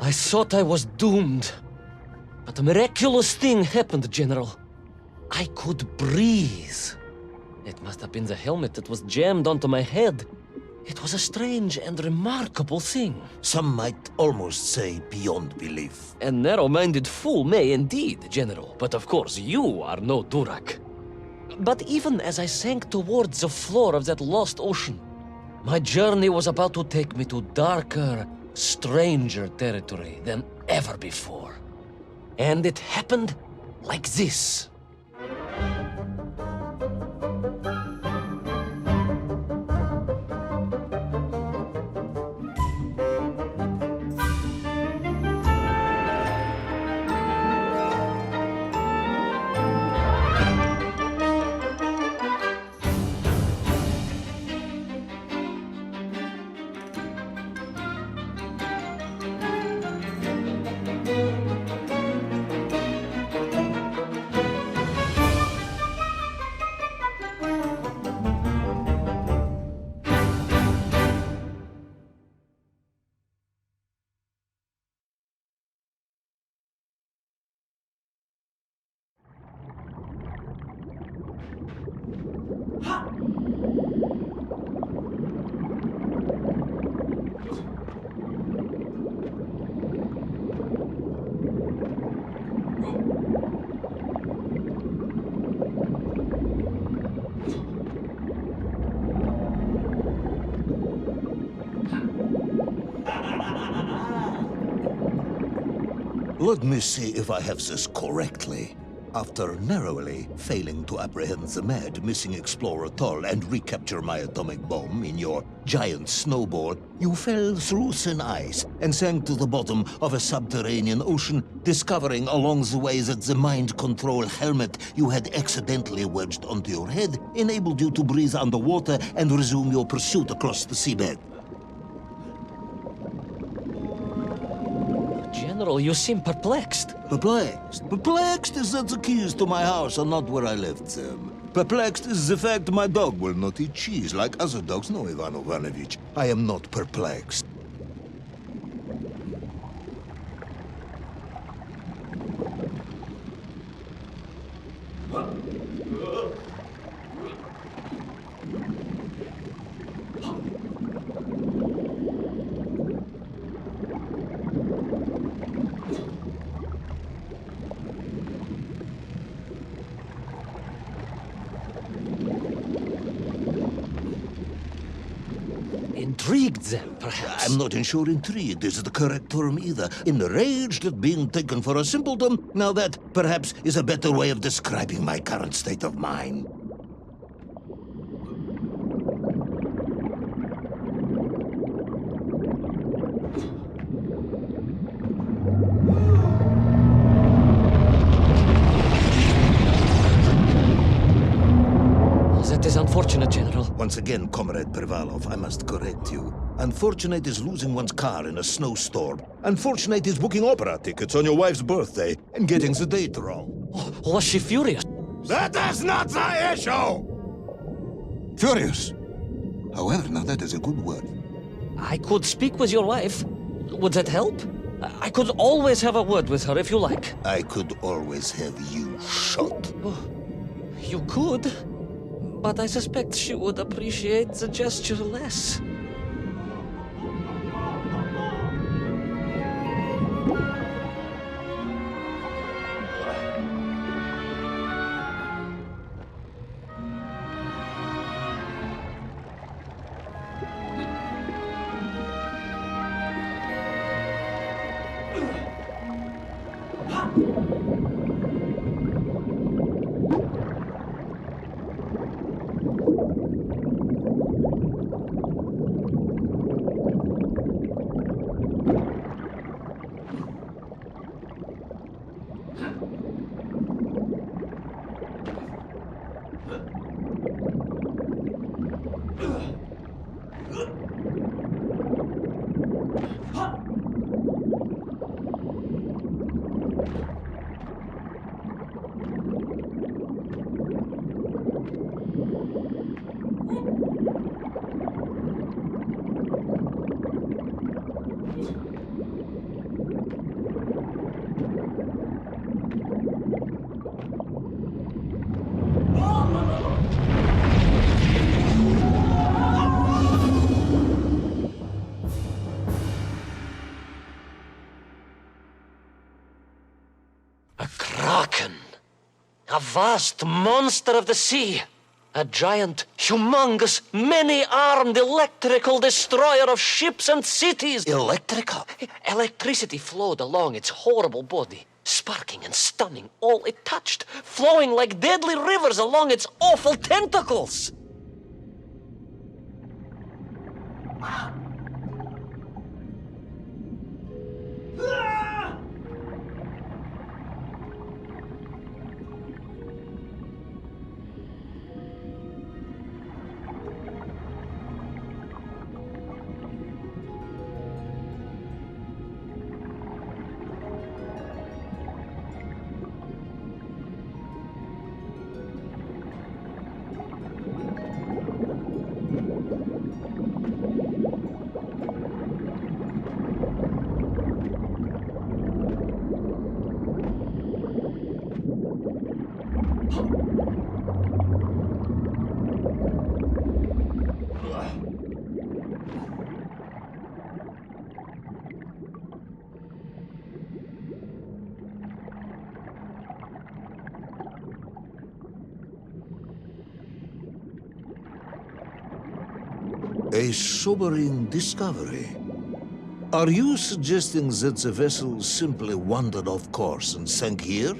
I thought I was doomed. But a miraculous thing happened, General. I could breathe. It must have been the helmet that was jammed onto my head. It was a strange and remarkable thing. Some might almost say beyond belief. A narrow-minded fool may indeed, General. But of course, you are no Durak. But even as I sank towards the floor of that lost ocean, my journey was about to take me to darker, stranger territory than ever before. And it happened like this. Let me see if I have this correctly. After narrowly failing to apprehend the mad missing explorer Toll and recapture my atomic bomb in your giant snowball, you fell through thin ice and sank to the bottom of a subterranean ocean, discovering along the way that the mind control helmet you had accidentally wedged onto your head enabled you to breathe underwater and resume your pursuit across the seabed. General, you seem perplexed. Perplexed? Perplexed is that the keys to my house are not where I left them. Perplexed is the fact my dog will not eat cheese like other dogs. No, Ivan Ivановich, I am not perplexed. Intrigued then, perhaps? I'm not sure intrigued is the correct term either. Enraged at being taken for a simpleton? Now that, perhaps, is a better way of describing my current state of mind. That is unfortunate, General. Once again, Comrade Pervalov, I must correct you. Unfortunate is losing one's car in a snowstorm. Unfortunate is booking opera tickets on your wife's birthday and getting the date wrong. Oh, was she furious? That is not the issue! Furious. However, now that is a good word. I could speak with your wife. Would that help? I could always have a word with her if you like. I could always have you shot. Oh, you could, but I suspect she would appreciate the gesture less. Kraken. A vast monster of the sea. A giant, humongous, many-armed electrical destroyer of ships and cities. Electrical? Electricity flowed along its horrible body, sparking and stunning all it touched, flowing like deadly rivers along its awful tentacles. A sobering discovery. Are you suggesting that the vessel simply wandered off course and sank here?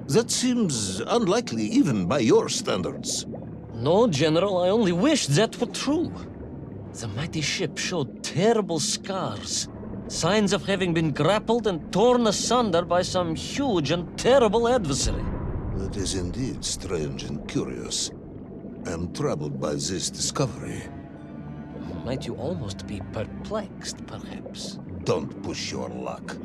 That seems unlikely even by your standards. No, General, I only wish that were true. The mighty ship showed terrible scars, signs of having been grappled and torn asunder by some huge and terrible adversary. That is indeed strange and curious. I am troubled by this discovery. Might you almost be perplexed, perhaps? Don't push your luck.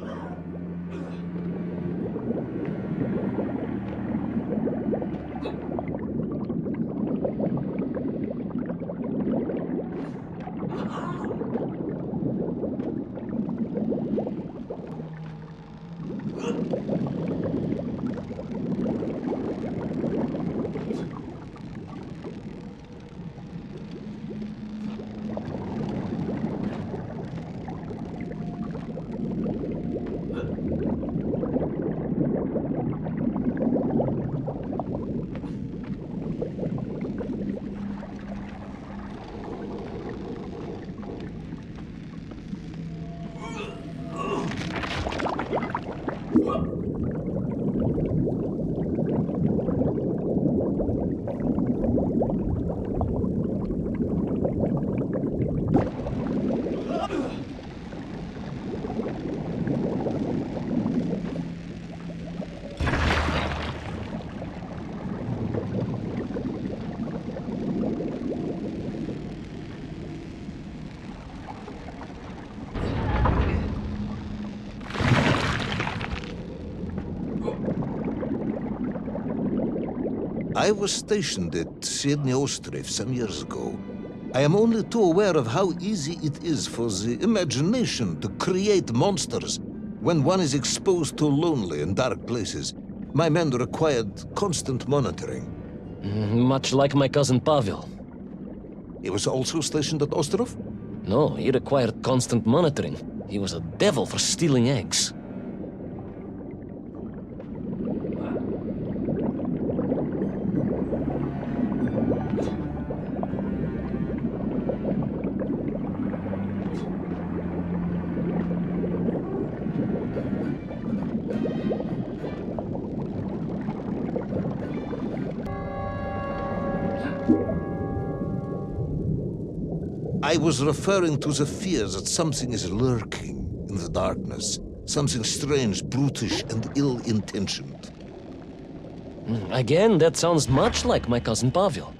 I was stationed at Sydney Ostrov some years ago. I am only too aware of how easy it is for the imagination to create monsters when one is exposed to lonely and dark places. My men required constant monitoring. Much like my cousin Pavel. He was also stationed at Ostrov? No, he required constant monitoring. He was a devil for stealing eggs. I was referring to the fear that something is lurking in the darkness. Something strange, brutish, and ill-intentioned. Again, that sounds much like my cousin Pavel.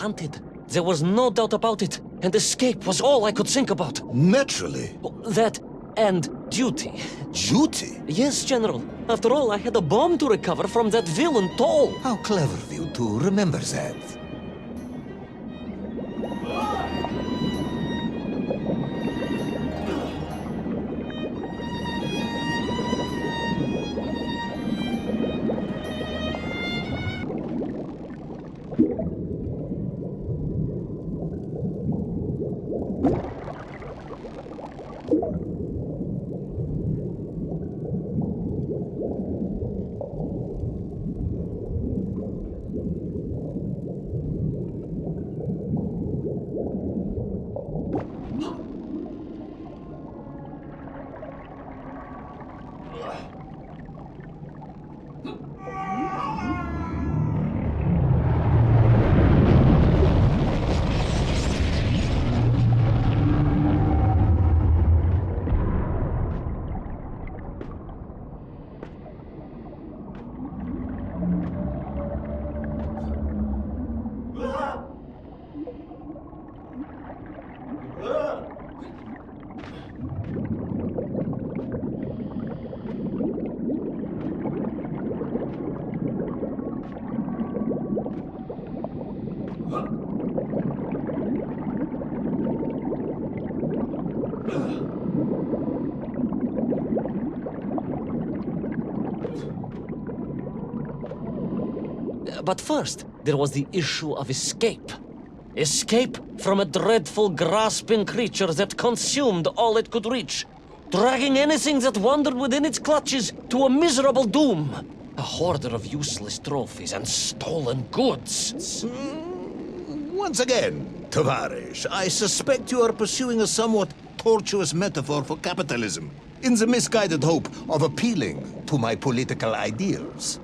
hunted. There was no doubt about it, and escape was all I could think about. Naturally. That and duty. Duty? Yes, General. After all, I had a bomb to recover from that villain Toll. How clever of you to remember that. But first, there was the issue of escape. Escape from a dreadful, grasping creature that consumed all it could reach, dragging anything that wandered within its clutches to a miserable doom. A hoarder of useless trophies and stolen goods. Once again, Tavarish, I suspect you are pursuing a somewhat tortuous metaphor for capitalism, in the misguided hope of appealing to my political ideals.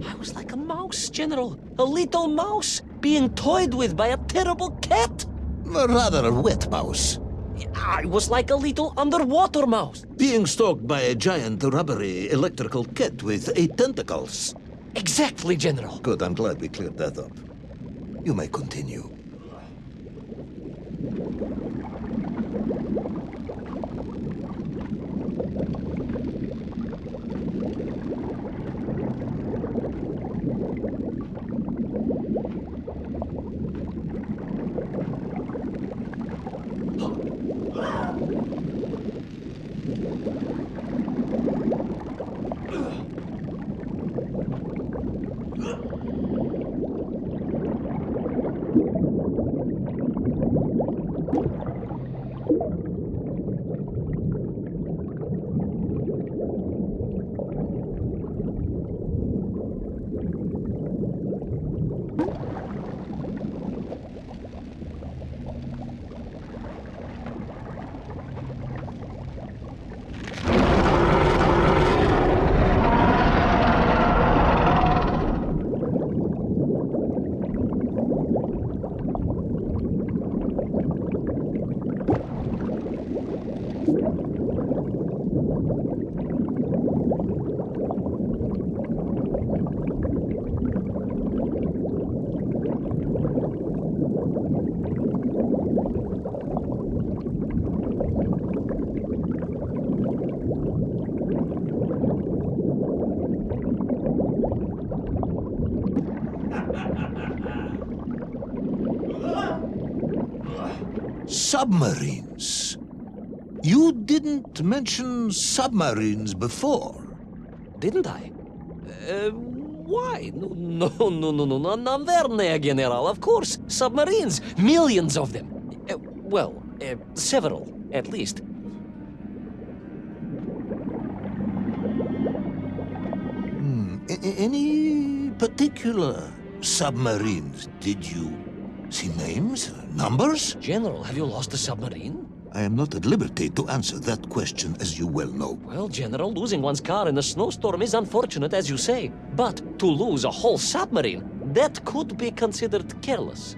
I was like a mouse, General. A little mouse being toyed with by a terrible cat. A rather wet mouse. I was like a little underwater mouse. Being stalked by a giant rubbery electrical cat with 8 tentacles. Exactly, General. Good, I'm glad we cleared that up. You may continue. Submarines. You didn't mention submarines before. Didn't I? Why? No, наверное, General, of course. Submarines, millions of them. Several, at least. Any particular submarines? Did you see names, numbers? General, have you lost a submarine? I am not at liberty to answer that question, as you well know. Well, General, losing one's car in a snowstorm is unfortunate, as you say. But to lose a whole submarine, that could be considered careless.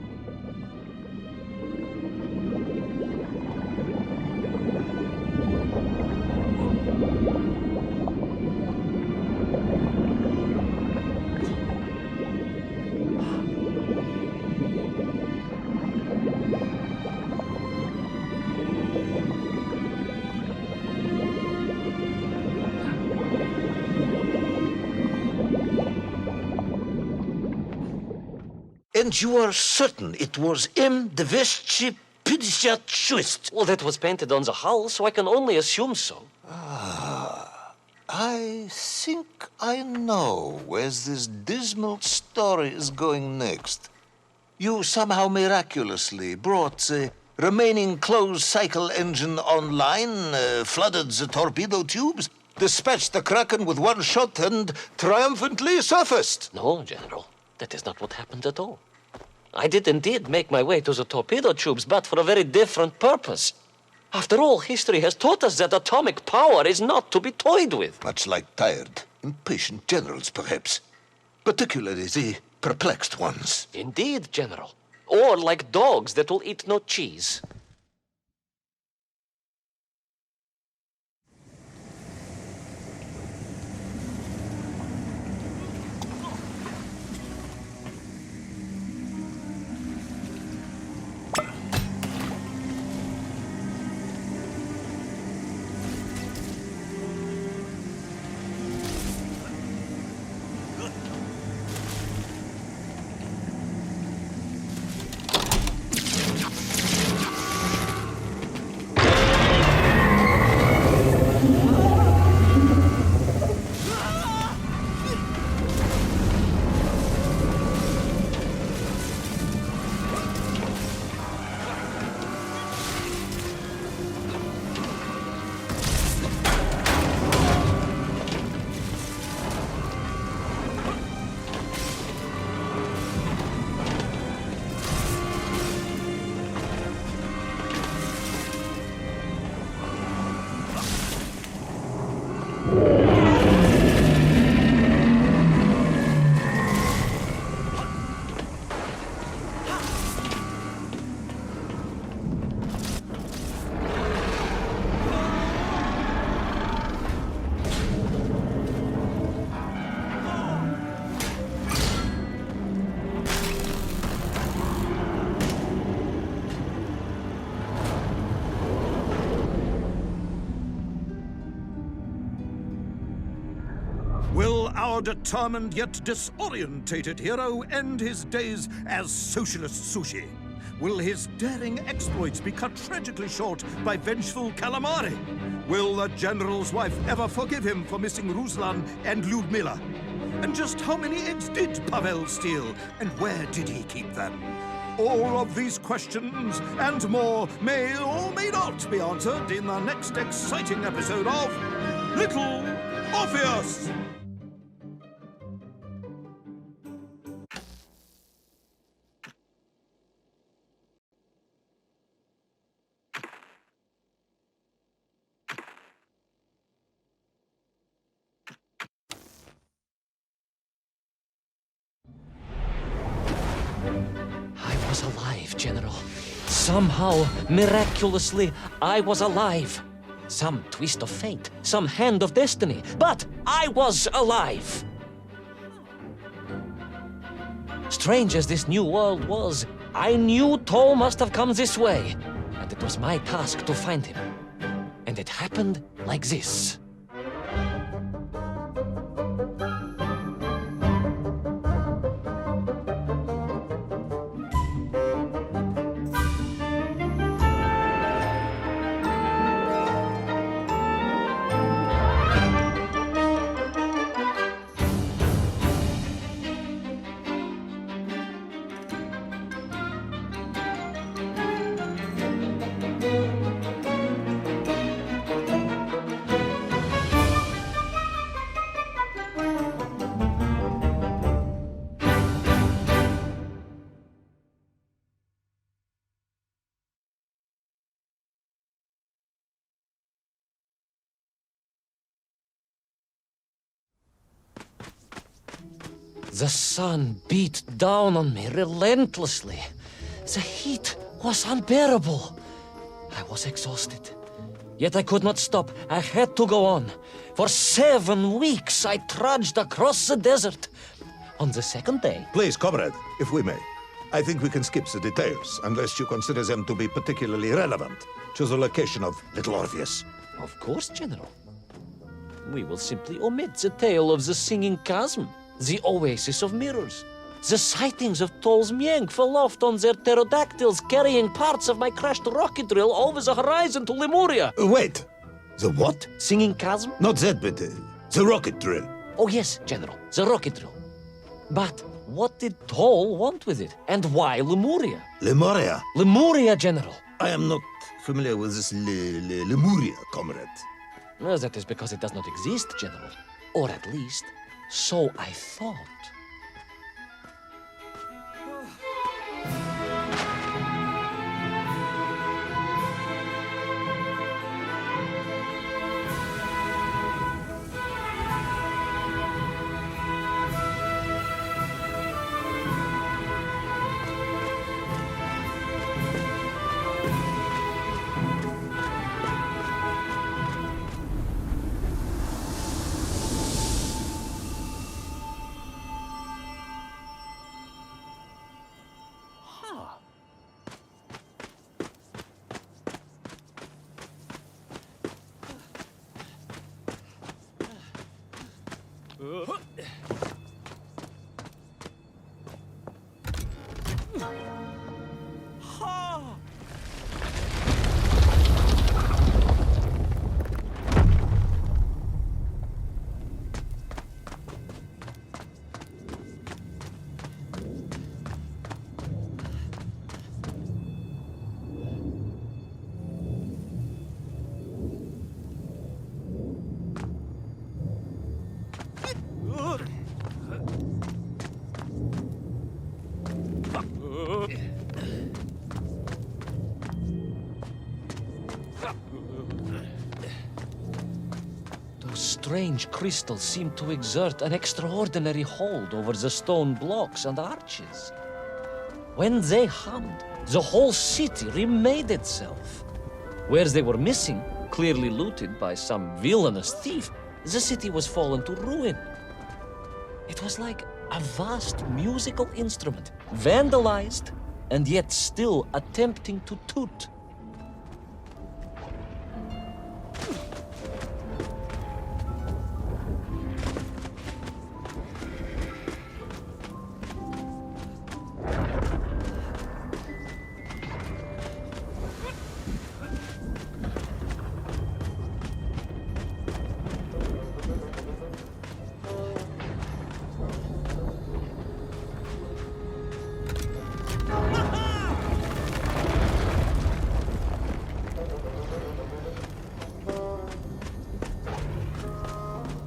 And you are certain it was 256? Well, that was painted on the hull, so I can only assume so. I think I know where this dismal story is going next. You somehow miraculously brought the remaining closed cycle engine online, flooded the torpedo tubes, dispatched the Kraken with one shot, and triumphantly surfaced. No, General, that is not what happened at all. I did indeed make my way to the torpedo tubes, but for a very different purpose. After all, history has taught us that atomic power is not to be toyed with. Much like tired, impatient generals, perhaps. Particularly the perplexed ones. Indeed, General. Or like dogs that will eat no cheese. Will our determined yet disorientated hero end his days as socialist sushi? Will his daring exploits be cut tragically short by vengeful calamari? Will the general's wife ever forgive him for missing Ruslan and Lyudmila? And just how many eggs did Pavel steal, and where did he keep them? All of these questions and more may or may not be answered in the next exciting episode of Little Orpheus! I was alive, General. Somehow, miraculously, I was alive. Some twist of fate, some hand of destiny, but I was alive. Strange as this new world was, I knew Toll must have come this way, and it was my task to find him. And it happened like this. The sun beat down on me relentlessly. The heat was unbearable. I was exhausted. Yet I could not stop. I had to go on. For 7 weeks I trudged across the desert. On the second day... Please, comrade, if we may. I think we can skip the details, unless you consider them to be particularly relevant to the location of Little Orpheus. Of course, General. We will simply omit the tale of the singing chasm, the oasis of mirrors, the sightings of Tol's Mienk aloft on their pterodactyls carrying parts of my crashed rocket drill over the horizon to Lemuria. Wait, the what? Singing chasm? Not that, but the rocket drill. Oh yes, General, the rocket drill. But what did Tol want with it? And why Lemuria? Lemuria? Lemuria, General. I am not familiar with this Lemuria, comrade. Well, that is because it does not exist, General. Or at least, so I thought. Strange crystals seem to exert an extraordinary hold over the stone blocks and arches. When they hummed, the whole city remade itself. Where they were missing, clearly looted by some villainous thief, the city was fallen to ruin. It was like a vast musical instrument, vandalized, and yet still attempting to toot.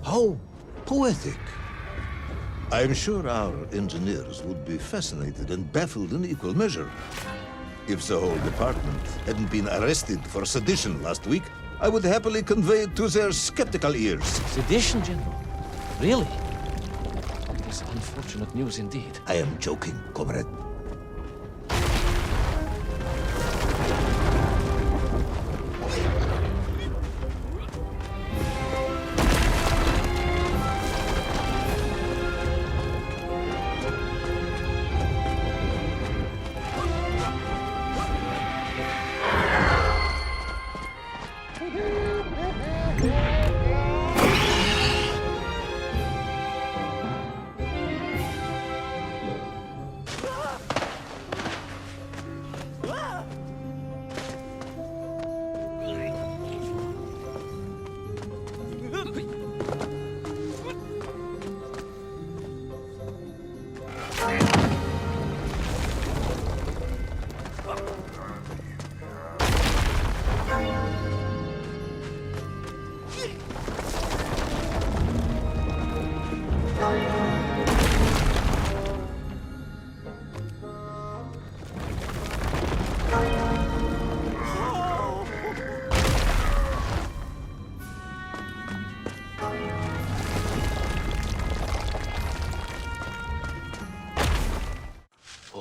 How poetic. I'm sure our engineers would be fascinated and baffled in equal measure. If the whole department hadn't been arrested for sedition last week, I would happily convey it to their skeptical ears. Sedition, General? Really? It is unfortunate news indeed. I am joking, comrade.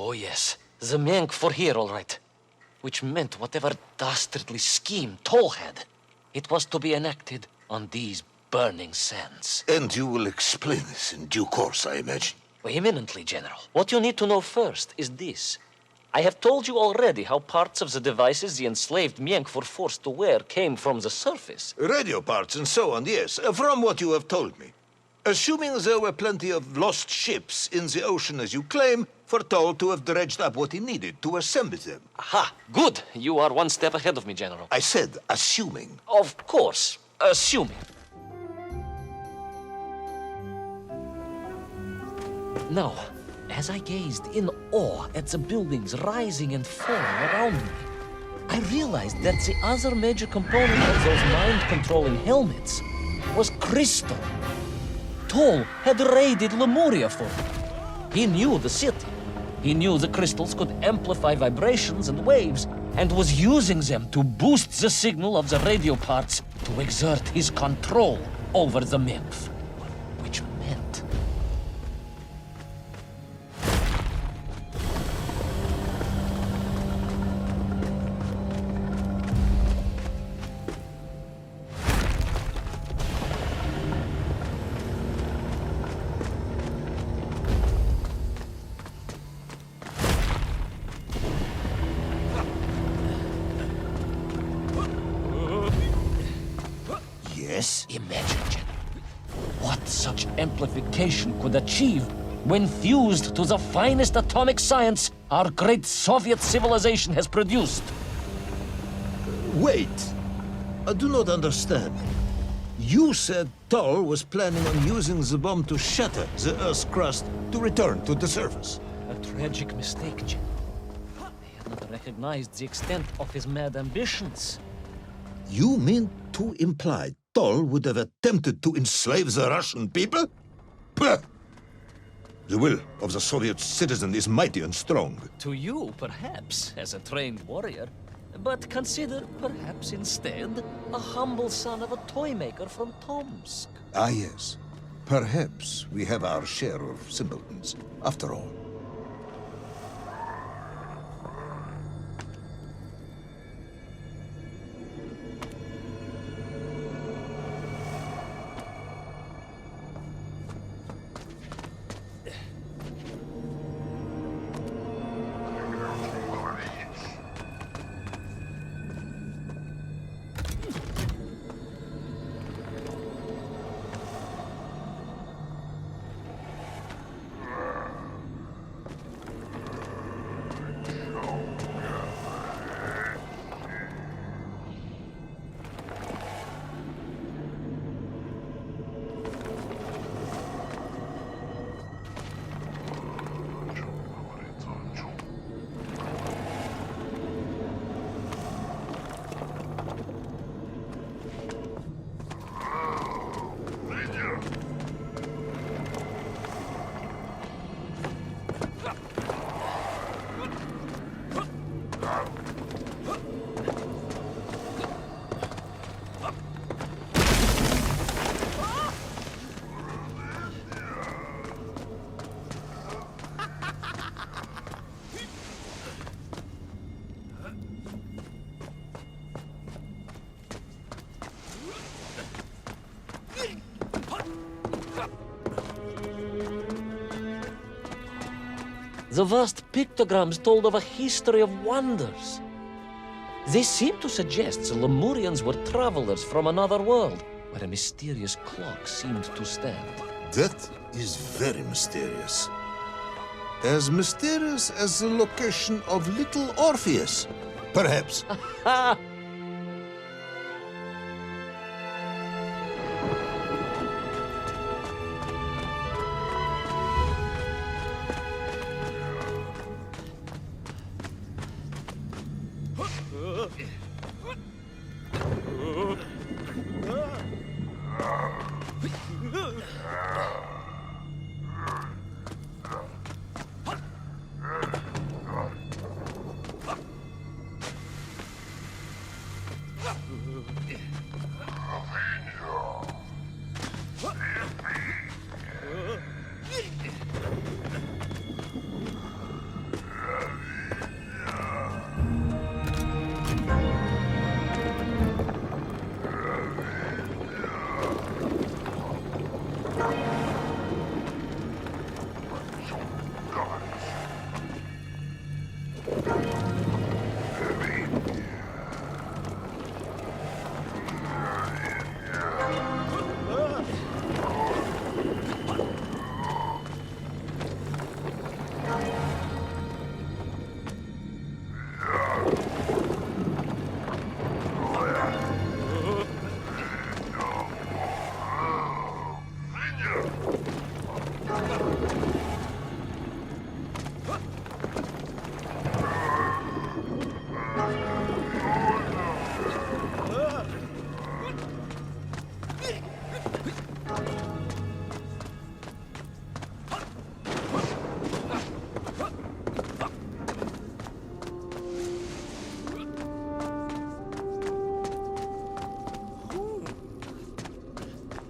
Oh, yes. The Mank were here, all right. Which meant whatever dastardly scheme Toll had, it was to be enacted on these burning sands. And you will explain this in due course, I imagine. Eminently, General. What you need to know first is this. I have told you already how parts of the devices the enslaved Mienk were forced to wear came from the surface. Radio parts and so on, yes, from what you have told me. Assuming there were plenty of lost ships in the ocean as you claim, for Toll to have dredged up what he needed to assemble them. Aha, good. You are one step ahead of me, General. I said assuming. Of course, assuming. Now, as I gazed in awe at the buildings rising and falling around me, I realized that the other major component of those mind-controlling helmets was crystal. Toll had raided Lemuria for me. He knew the city. He knew the crystals could amplify vibrations and waves, and was using them to boost the signal of the radio parts to exert his control over the Memph. Which meant... Yes? Imagine, General, what such amplification could achieve when fused to the finest atomic science our great Soviet civilization has produced. Wait. I do not understand. You said Toll was planning on using the bomb to shatter the Earth's crust to return to the surface. A tragic mistake, General. They had not recognized the extent of his mad ambitions. You mean to imply Toll would have attempted to enslave the Russian people? Pah! The will of the Soviet citizen is mighty and strong. To you, perhaps, as a trained warrior, but consider, perhaps instead, a humble son of a toy maker from Tomsk. Ah, yes. Perhaps we have our share of simpletons, after all. The vast pictograms told of a history of wonders. They seem to suggest the Lemurians were travelers from another world, where a mysterious clock seemed to stand. That is very mysterious. As mysterious as the location of Little Orpheus, perhaps.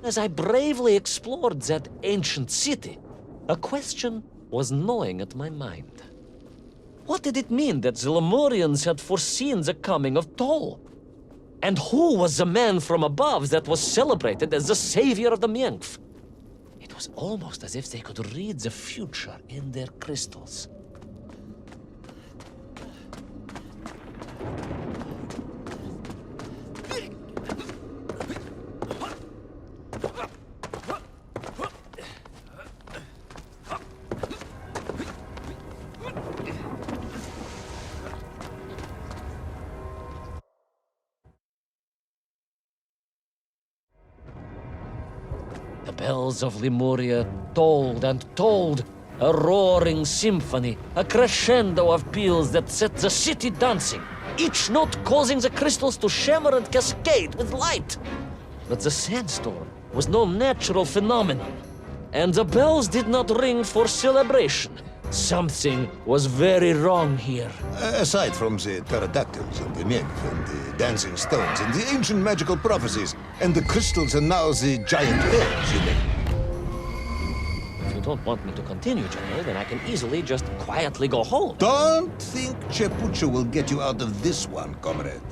As I bravely explored that ancient city, a question was gnawing at my mind. What did it mean that the Lemurians had foreseen the coming of Tol? And who was the man from above that was celebrated as the savior of the Myenkf? It was almost as if they could read the future in their crystals. The bells of Lemuria tolled and tolled, a roaring symphony, a crescendo of peals that set the city dancing, each note causing the crystals to shimmer and cascade with light. But the sandstorm was no natural phenomenon, and the bells did not ring for celebration. Something was very wrong here. Aside from the pterodactyls and the Myenkf and the dancing stones and the ancient magical prophecies and the crystals and now the giant elves, you mean? If you don't want me to continue, General, then I can easily just quietly go home. Don't think Chepucho will get you out of this one, comrade.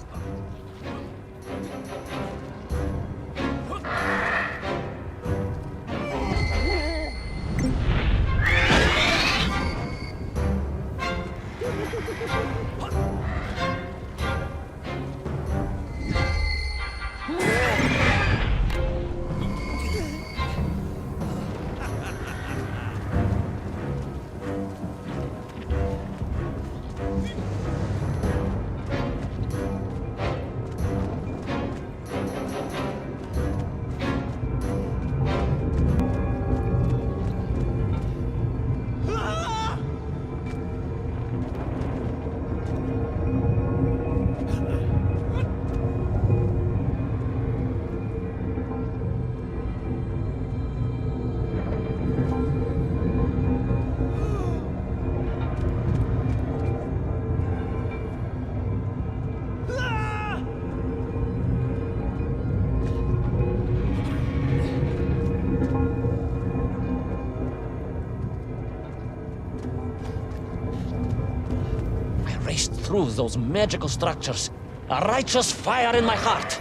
Through those magical structures, a righteous fire in my heart.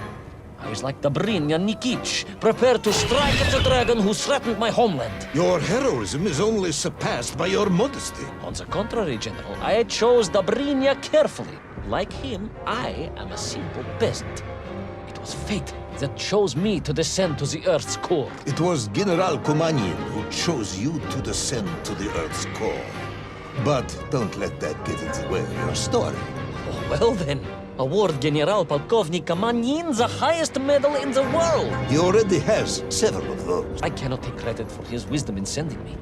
I was like Dobrynya Nikitch, prepared to strike at the dragon who threatened my homeland. Your heroism is only surpassed by your modesty. On the contrary, General, I chose Dobrynya carefully. Like him, I am a simple peasant. It was fate that chose me to descend to the Earth's core. It was General Kumanin who chose you to descend to the Earth's core. But don't let that get in the way of your story. Oh, well then, award General Polkovnik Kumanin the highest medal in the world. He already has several of those. I cannot take credit for his wisdom in sending me.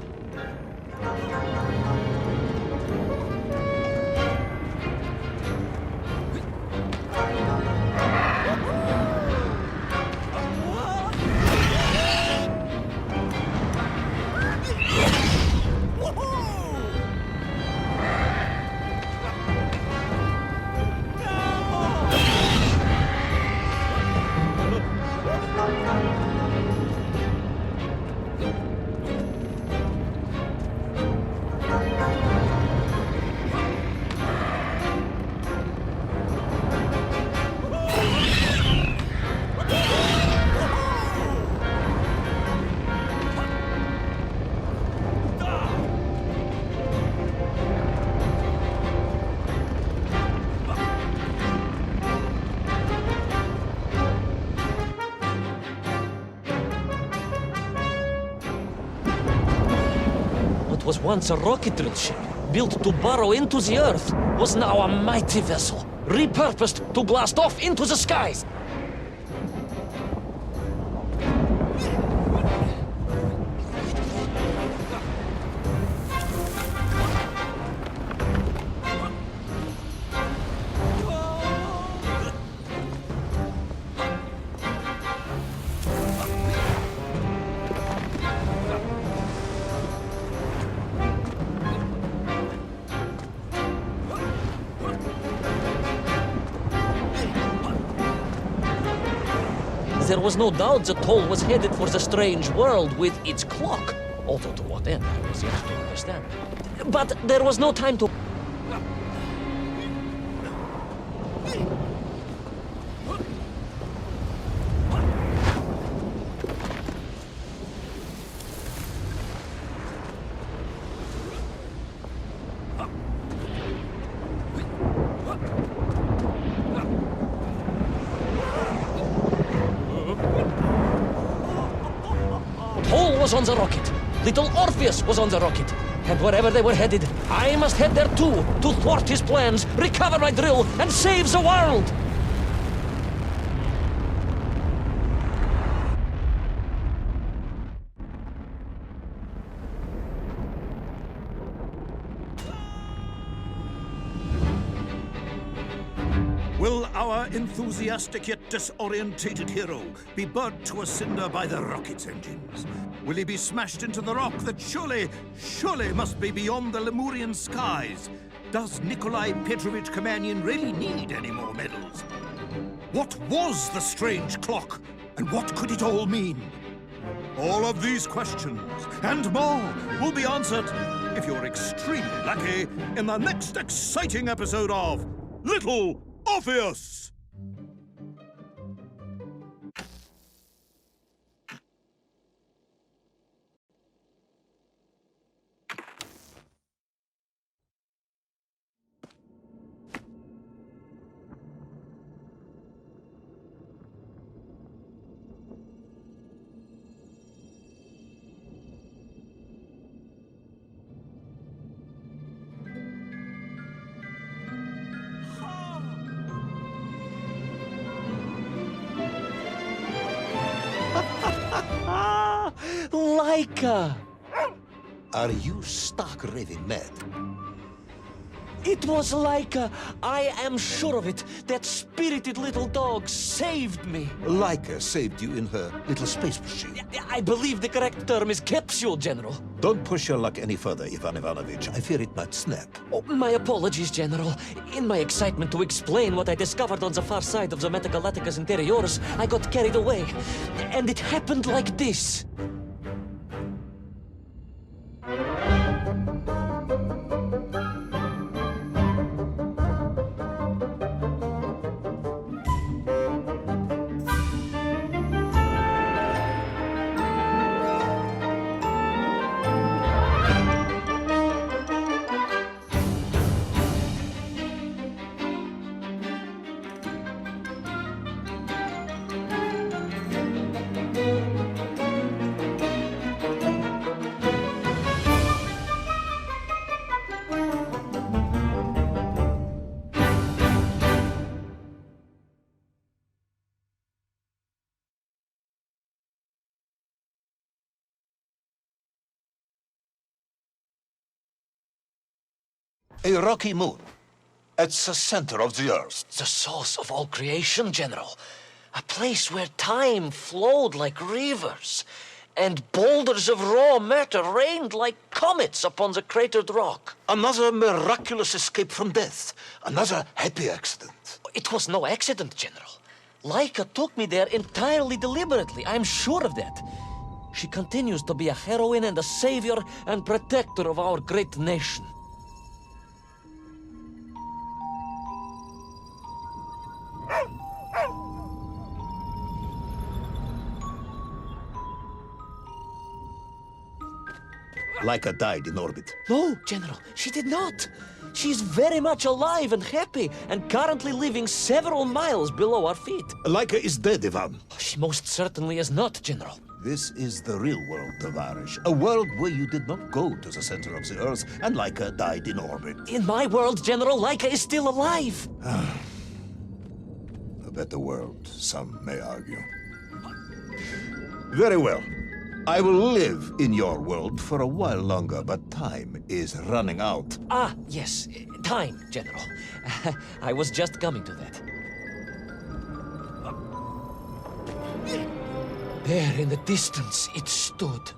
What was once a rocket drill ship, built to burrow into the Earth, was now a mighty vessel, repurposed to blast off into the skies. there was no doubt the toll was headed for the strange world with its clock. Although to what end, I was yet to understand. But there was no time to... Toll was on the rocket. Little Orpheus was on the rocket. And wherever they were headed, I must head there too, to thwart his plans, recover my drill, and save the world! Will our enthusiastic yet disorientated hero be burnt to a cinder by the rocket's engines? Will he be smashed into the rock that surely must be beyond the Lemurian skies? Does Nikolai Petrovich Kamenyin really need any more medals? What was the strange clock, and what could it all mean? All of these questions and more will be answered if you're extremely lucky in the next exciting episode of Little Orpheus! Laika! Are you stark raving mad? It was Laika! I am sure of it! That spirited little dog saved me! Laika saved you in her little space machine. I believe the correct term is capsule, General. Don't push your luck any further, Ivan Ivanovich. I fear it might snap. Oh, my apologies, General. In my excitement to explain what I discovered on the far side of the Metagalacticus Interiores, I got carried away. And it happened like this. A rocky moon. It's the center of the Earth. The source of all creation, General. A place where time flowed like rivers, and boulders of raw matter rained like comets upon the cratered rock. Another miraculous escape from death. Another happy accident. It was no accident, General. Laika took me there entirely deliberately. I'm sure of that. She continues to be a heroine and a savior and protector of our great nation. Laika died in orbit. No, General, she did not. She's very much alive and happy, and currently living several miles below our feet. Laika is dead, Ivan. She most certainly is not, General. This is the real world, Tavarish. A world where you did not go to the center of the Earth, and Laika died in orbit. In my world, General, Laika is still alive. A better world, some may argue. Very well. I will live in your world for a while longer, but time is running out. Ah, yes, time, General. I was just coming to that. There in the distance it stood,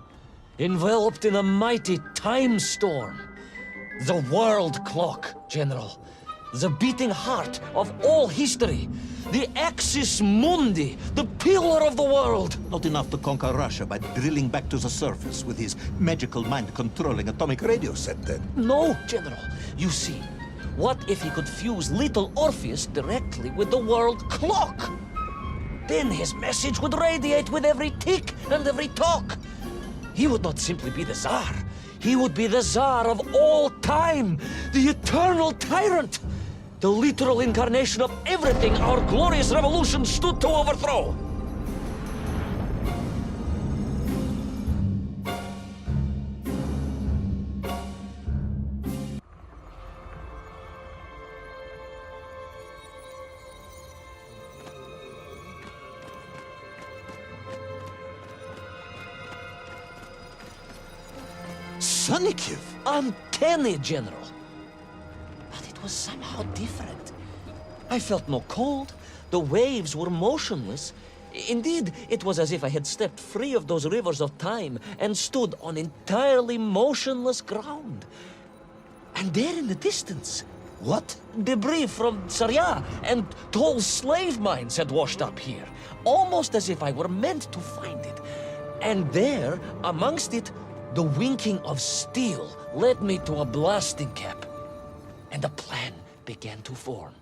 enveloped in a mighty time storm. The world clock, General. The beating heart of all history. The axis mundi, the pillar of the world. Not enough to conquer Russia by drilling back to the surface with his magical mind-controlling atomic radio set, then? No, General. You see, what if he could fuse Little Orpheus directly with the world clock? Then his message would radiate with every tick and every tock. He would not simply be the Tsar. He would be the Tsar of all time, the eternal tyrant, the literal incarnation of everything our glorious revolution stood to overthrow. Sunnykiv? Uncanny, General. But it was somehow different. I felt no cold. The waves were motionless. Indeed, it was as if I had stepped free of those rivers of time and stood on entirely motionless ground. And there in the distance, What? debris from Tsarya and tall slave mines had washed up here, almost as if I were meant to find it. And there, amongst it, the winking of steel led me to a blasting cap, and a plan began to form.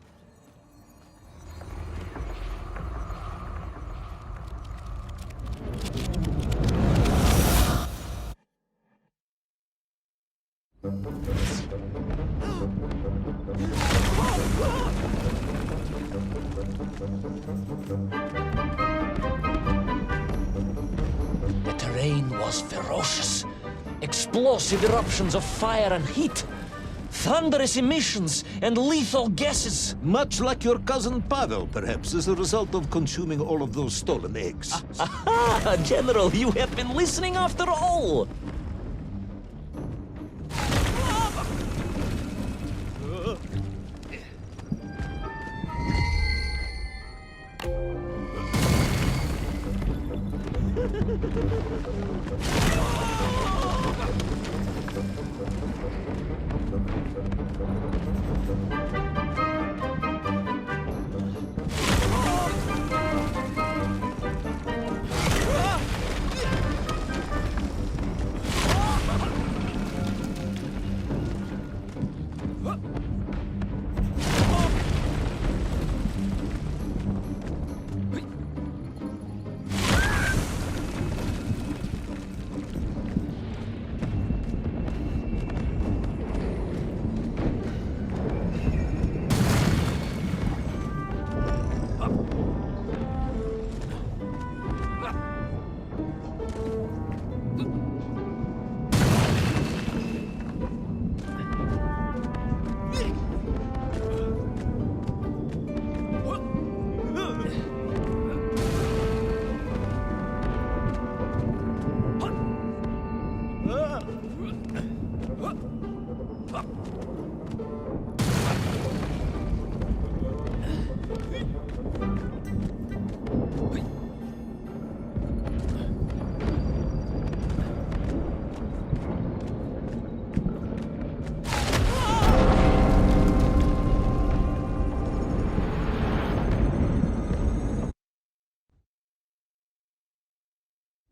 The terrain was ferocious. Explosive eruptions of fire and heat, thunderous emissions and lethal gases. Much like your cousin Pavel, perhaps, as a result of consuming all of those stolen eggs. Aha! General, you have been listening after all!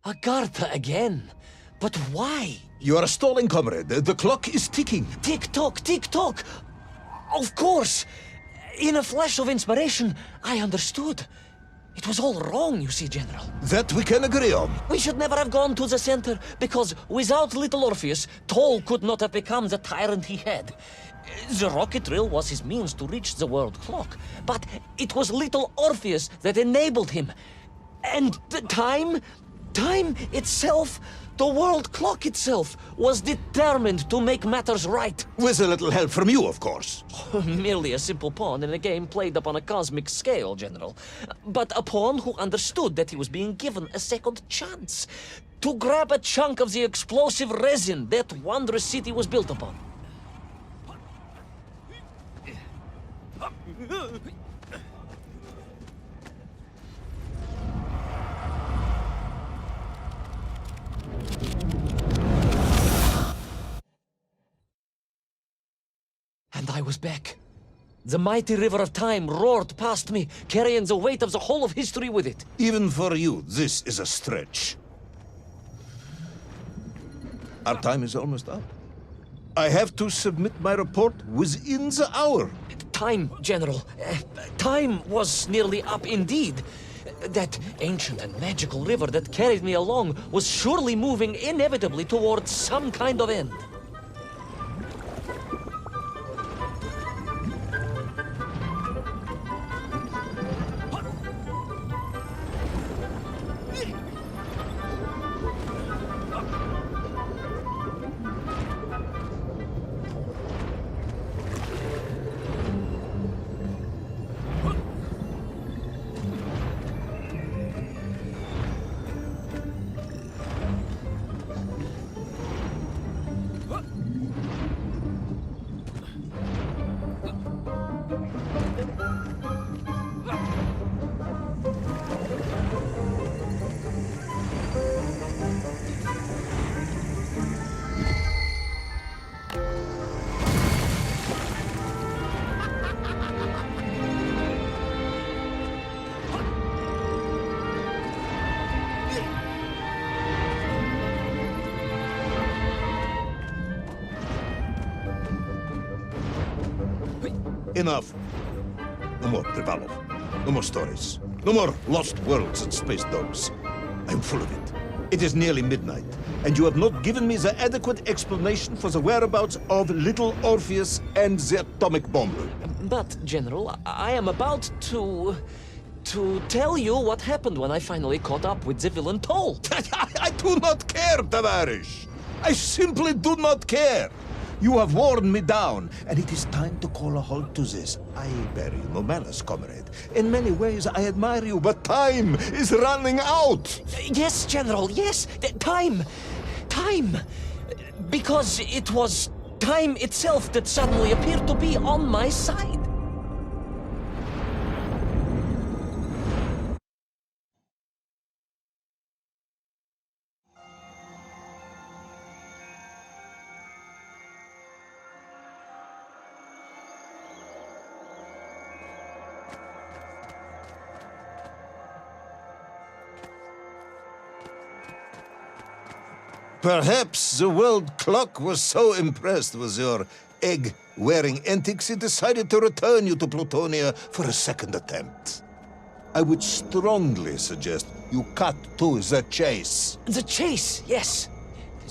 Agartha again. But why? You are stalling, comrade. The clock is ticking. Tick-tock, tick-tock! Of course! In a flash of inspiration, I understood. It was all wrong, you see, General. That we can agree on. We should never have gone to the center, because without Little Orpheus, Toll could not have become the tyrant he had. The rocket drill was his means to reach the world clock, but it was Little Orpheus that enabled him. And the time itself, the world clock itself, was determined to make matters right. With a little help from you, of course. Merely a simple pawn in a game played upon a cosmic scale, General. But a pawn who understood that he was being given a second chance to grab a chunk of the explosive resin that wondrous city was built upon. And I was back. The mighty river of time roared past me, carrying the weight of the whole of history with it. Even for you, this is a stretch. Our time is almost up. I have to submit my report within the hour. Time, General. Time was nearly up indeed. That ancient and magical river that carried me along was surely moving inevitably towards some kind of end. Enough. No more, Privalov. No more stories. No more lost worlds and space dogs. I'm full of it. It is nearly midnight, and you have not given me the adequate explanation for the whereabouts of Little Orpheus and the atomic bomb. But, General, I am about to tell you what happened when I finally caught up with the villain Toll. I do not care, Tavarish. I simply do not care. You have worn me down, and it is time to call a halt to this. I bear you no malice, comrade. In many ways, I admire you, but time is running out. Yes, General, yes. Time. Time. Because it was time itself that suddenly appeared to be on my side. Perhaps the world clock was so impressed with your egg-wearing antics, it decided to return you to Plutonia for a second attempt. I would strongly suggest you cut to the chase. The chase, yes.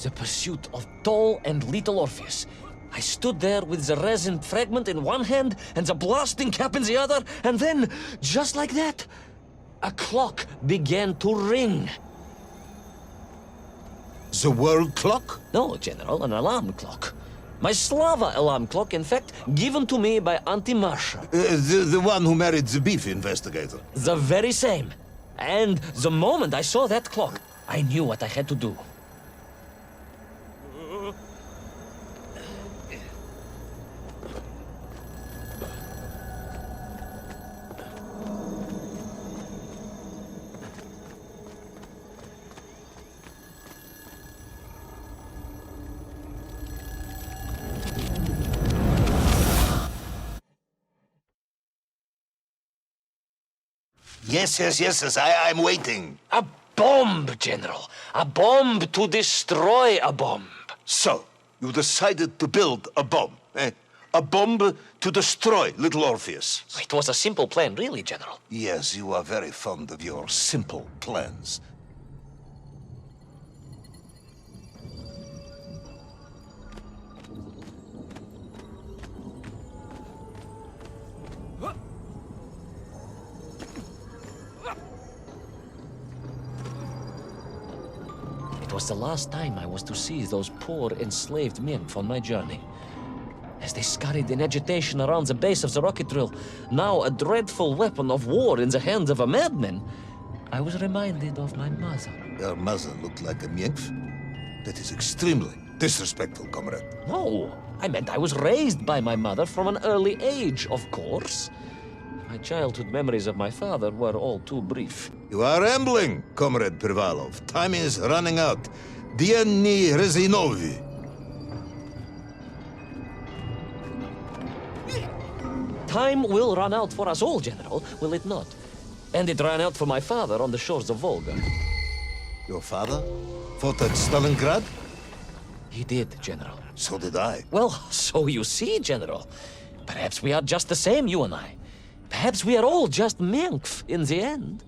The pursuit of Toll and Little Orpheus. I stood there with the resin fragment in one hand and the blasting cap in the other, and then, just like that, a clock began to ring. The world clock? No, General, an alarm clock. My Slava alarm clock, in fact, given to me by Auntie Marsha. The one who married the beef investigator. The very same. And the moment I saw that clock, I knew what I had to do. Yes, I'm waiting. A bomb, General. A bomb to destroy a bomb. So, you decided to build a bomb, eh? A bomb to destroy Little Orpheus. It was a simple plan, really, General. Yes, you are very fond of your simple plans. It was the last time I was to see those poor enslaved men on my journey. As they scurried in agitation around the base of the rocket drill, now a dreadful weapon of war in the hands of a madman, I was reminded of my mother. Your mother looked like a Mienf? That is extremely disrespectful, comrade. No, I meant I was raised by my mother from an early age, of course. My childhood memories of my father were all too brief. You are rambling, Comrade Privalov. Time is running out. Dieni Rezinovi. Time will run out for us all, General, will it not? And it ran out for my father on the shores of Volga. Your father fought at Stalingrad? He did, General. So did I. Well, so you see, General. Perhaps we are just the same, you and I. Perhaps we are all just Menkf in the end.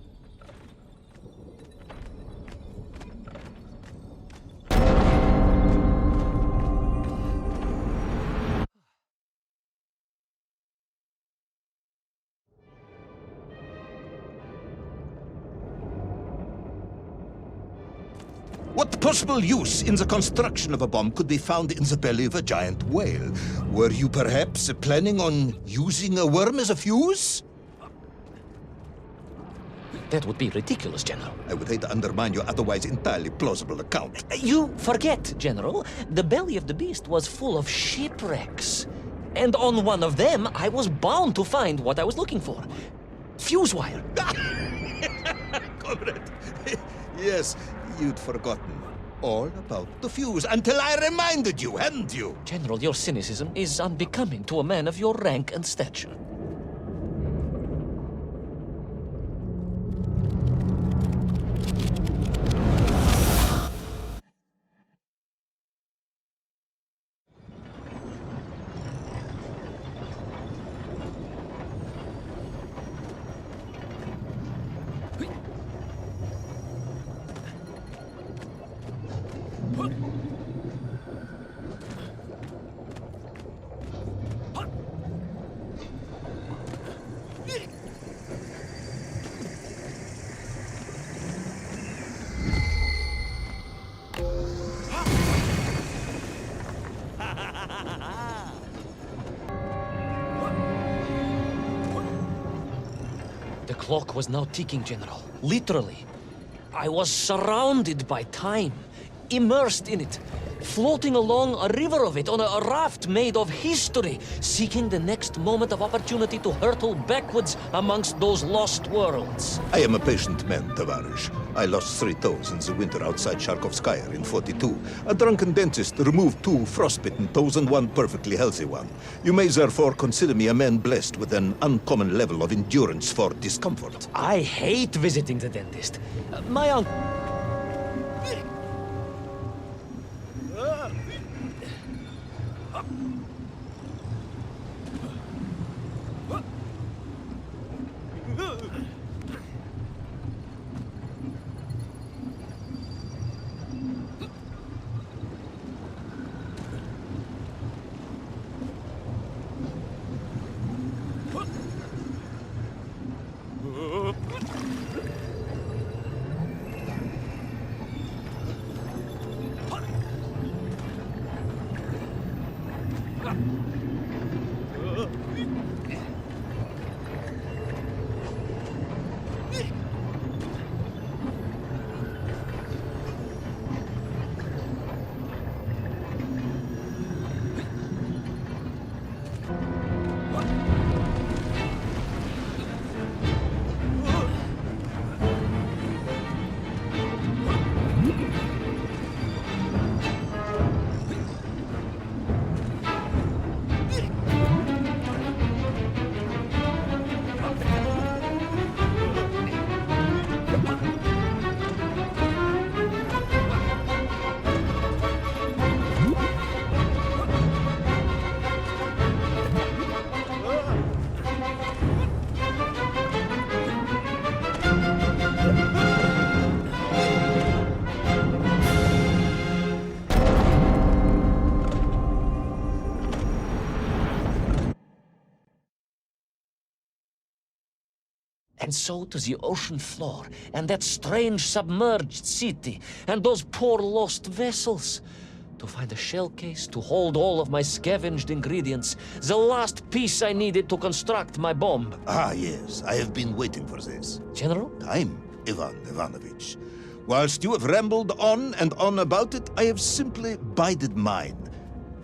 What possible use in the construction of a bomb could be found in the belly of a giant whale? Were you perhaps planning on using a worm as a fuse? That would be ridiculous, General. I would hate to undermine your otherwise entirely plausible account. You forget, General. The belly of the beast was full of shipwrecks. And on one of them, I was bound to find what I was looking for. Fuse wire. Comrade, yes, you'd forgotten all about the fuse until I reminded you, hadn't you? General, your cynicism is unbecoming to a man of your rank and stature. The clock was now ticking, General. Literally. I was surrounded by time, immersed in it, floating along a river of it on a raft made of history, seeking the next moment of opportunity to hurtle backwards amongst those lost worlds. I am a patient man, Tavarish. I lost 3 toes in the winter outside Charkovskaya in 42. A drunken dentist removed 2 frostbitten toes and 1 perfectly healthy one. You may therefore consider me a man blessed with an uncommon level of endurance for discomfort. I hate visiting the dentist. My uncle... And so to the ocean floor, and that strange submerged city, and those poor lost vessels. To find a shell case to hold all of my scavenged ingredients, the last piece I needed to construct my bomb. Ah, yes, I have been waiting for this. General? Time, Ivan Ivanovich. Whilst you have rambled on and on about it, I have simply bided mine.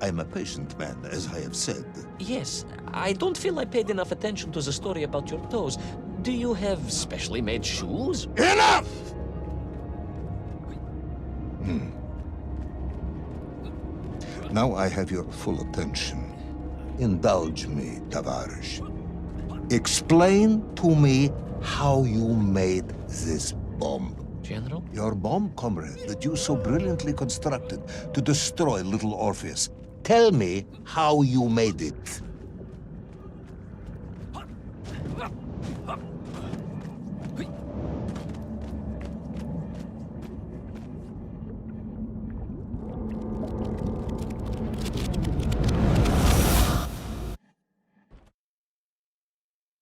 I am a patient man, as I have said. Yes, I don't feel I paid enough attention to the story about your toes. Do you have specially made shoes? Enough! Now I have your full attention. Indulge me, Tavarish. Explain to me how you made this bomb. General? Your bomb, comrade, that you so brilliantly constructed to destroy Little Orpheus. Tell me how you made it.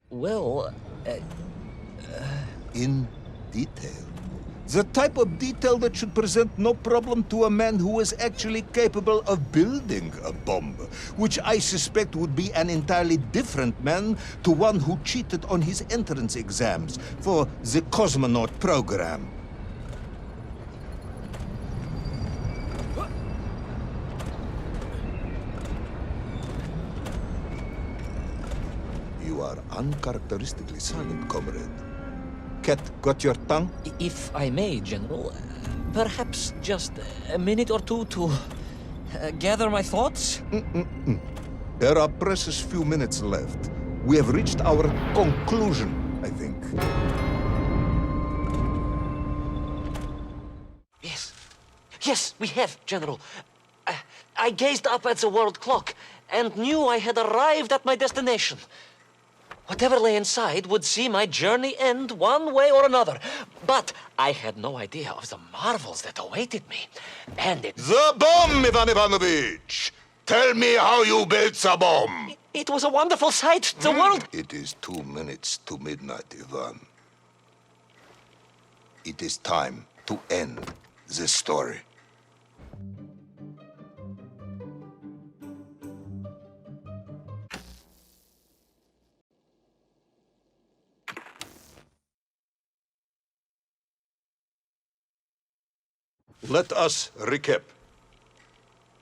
Well, In detail. The type of detail that should present no problem to a man who is actually capable of building a bomb, which I suspect would be an entirely different man to one who cheated on his entrance exams for the cosmonaut program. You are uncharacteristically silent, comrade. Cat, got your tongue? if I may, General, perhaps just a minute or two to gather my thoughts? There are precious few minutes left. We have reached our conclusion, I think. Yes, we have, General. I gazed up at the world clock and knew I had arrived at my destination. Whatever lay inside would see my journey end one way or another. But I had no idea of the marvels that awaited me. And The bomb, Ivan Ivanovich! Tell me how you built the bomb! it was a wonderful sight. The world... It is 2 minutes to midnight, Ivan. It is time to end this story. Let us recap.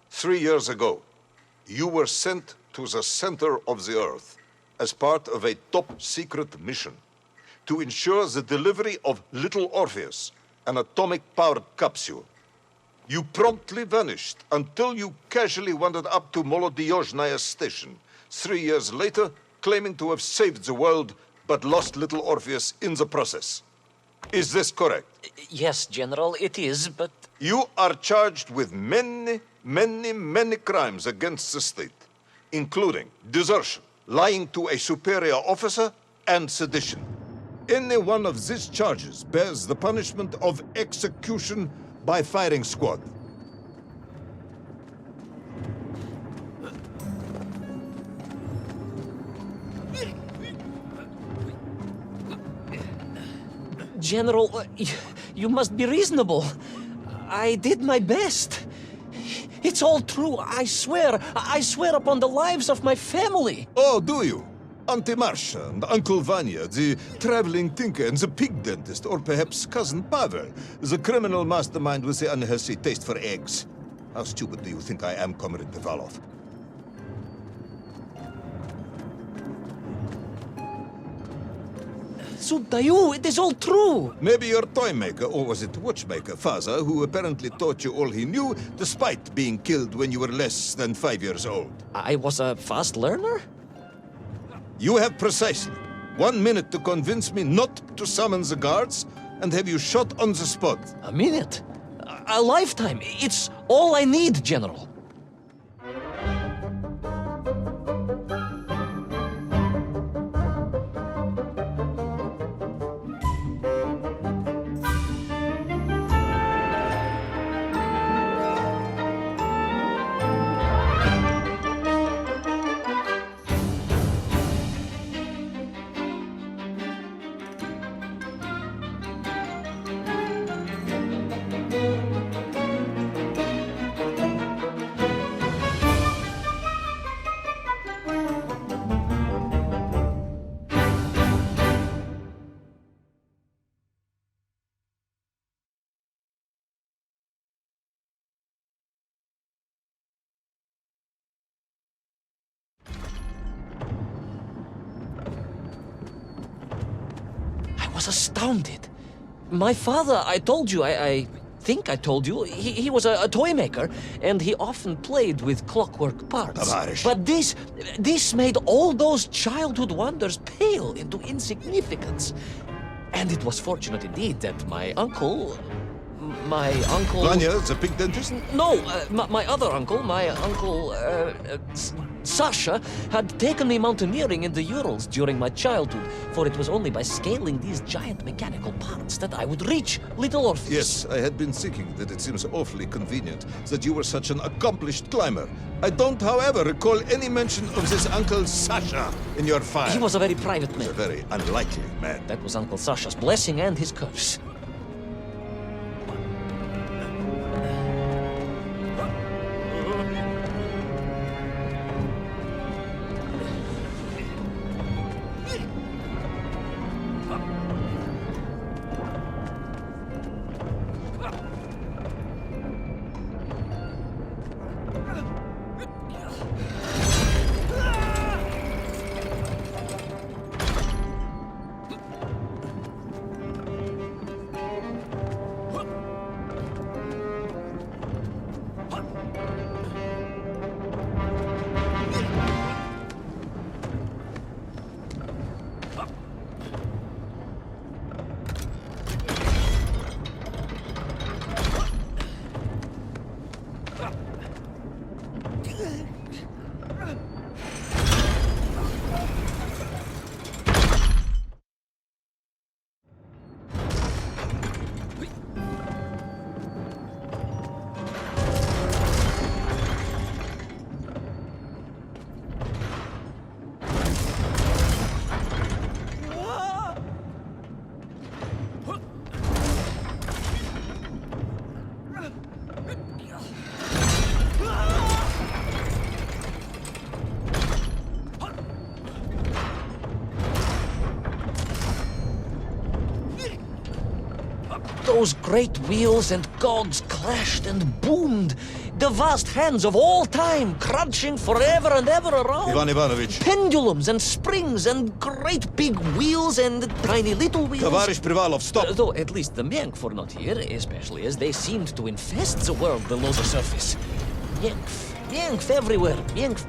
3 years ago, you were sent to the center of the Earth as part of a top-secret mission to ensure the delivery of Little Orpheus, an atomic-powered capsule. You promptly vanished until you casually wandered up to Molodiyozhnaya station 3 years later, claiming to have saved the world but lost Little Orpheus in the process. Is this correct? Yes, General, it is, but... You are charged with many crimes against the state, including desertion, lying to a superior officer, and sedition. Any one of these charges bears the punishment of execution by firing squad. General, you must be reasonable. I did my best. It's all true, I swear. I swear upon the lives of my family. Oh, do you? Auntie Marcia and Uncle Vanya, the traveling tinker and the pig dentist, or perhaps Cousin Pavel, the criminal mastermind with the unhealthy taste for eggs. How stupid do you think I am, Comrade Devalov? Sudayu, it is all true. Maybe your toy maker, or was it watchmaker, father, who apparently taught you all he knew, despite being killed when you were less than 5 years old. I was a fast learner? You have precisely 1 minute to convince me not to summon the guards, and have you shot on the spot. A minute? A lifetime. It's all I need, General. I was astounded. My father, I told you, I think I told you. He was a toy maker, and he often played with clockwork parts. Товарищ. But this made all those childhood wonders pale into insignificance. And it was fortunate indeed that my uncle... Vanya, the pig dentist? No, my other uncle, Sasha, had taken me mountaineering in the Urals during my childhood, for it was only by scaling these giant mechanical parts that I would reach Little Orpheus. Yes, I had been thinking that it seems awfully convenient that you were such an accomplished climber. I don't, however, recall any mention of this Uncle Sasha in your file. He was a very private He's a man. very unlikely man. That was Uncle Sasha's blessing and his curse. Those great wheels and cogs clashed and boomed. The vast hands of all time crunching forever and ever around. Иван Иванович. Pendulums and springs and great big wheels and tiny little wheels. Товарищ Привалов, stop! Though at least the Myenk were not here, especially as they seemed to infest the world below the surface. Myenk everywhere. Myenk.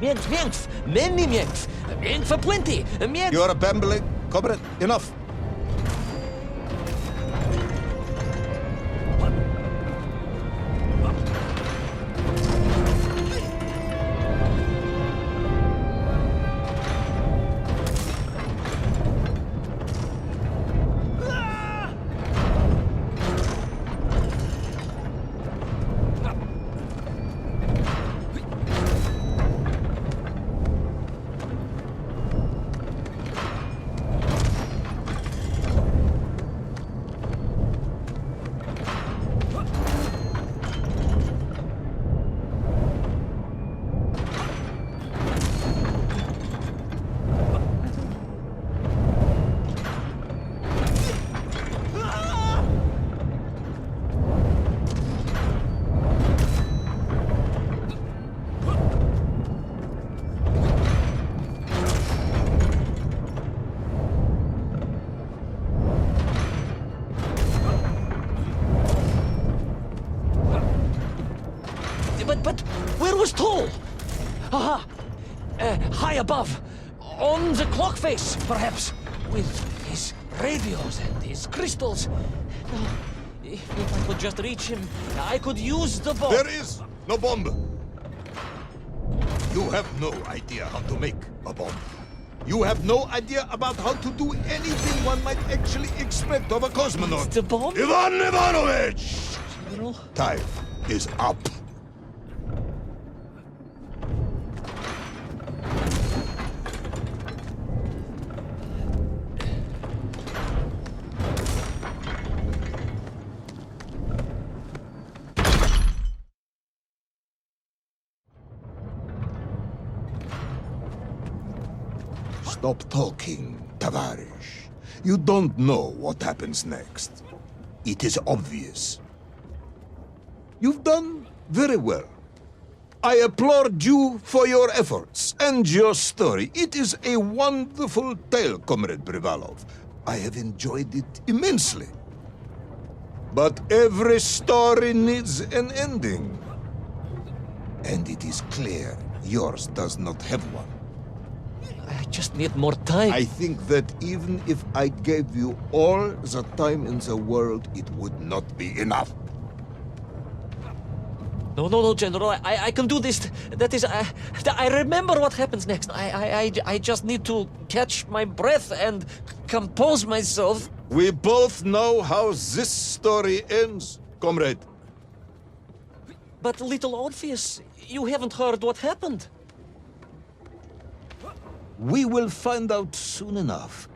Many Myenk for plenty. Myenk. You are babbling, comrade. Enough. But where was Toll? Aha! High above. On the clock face, perhaps. With his radios and his crystals. If I could just reach him, I could use the bomb. There is no bomb. You have no idea how to make a bomb. You have no idea about how to do anything one might actually expect of a cosmonaut. The bomb? Ivan Ivanovich! General? Time is up. Stop talking, Tavarish. You don't know what happens next. It is obvious. You've done very well. I applaud you for your efforts and your story. It is a wonderful tale, Comrade Privalov. I have enjoyed it immensely. But every story needs an ending. And it is clear yours does not have one. I just need more time. I think that even if I gave you all the time in the world, it would not be enough. No, General. I can do this. That is, I remember what happens next. I just need to catch my breath and compose myself. We both know how this story ends, comrade. But Little Orpheus, you haven't heard what happened. We will find out soon enough.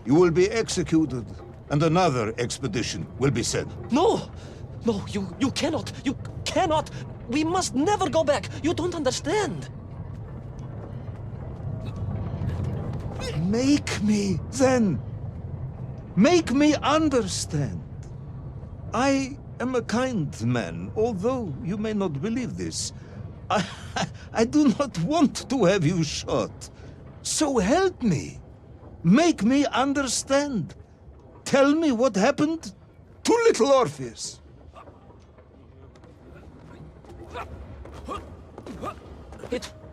You will be executed, and another expedition will be sent. No, you cannot. You cannot. We must never go back. You don't understand. Make me, then. Make me understand. I am a kind man, although you may not believe this. I do not want to have you shot. So help me. Make me understand. Tell me what happened to Little Orpheus.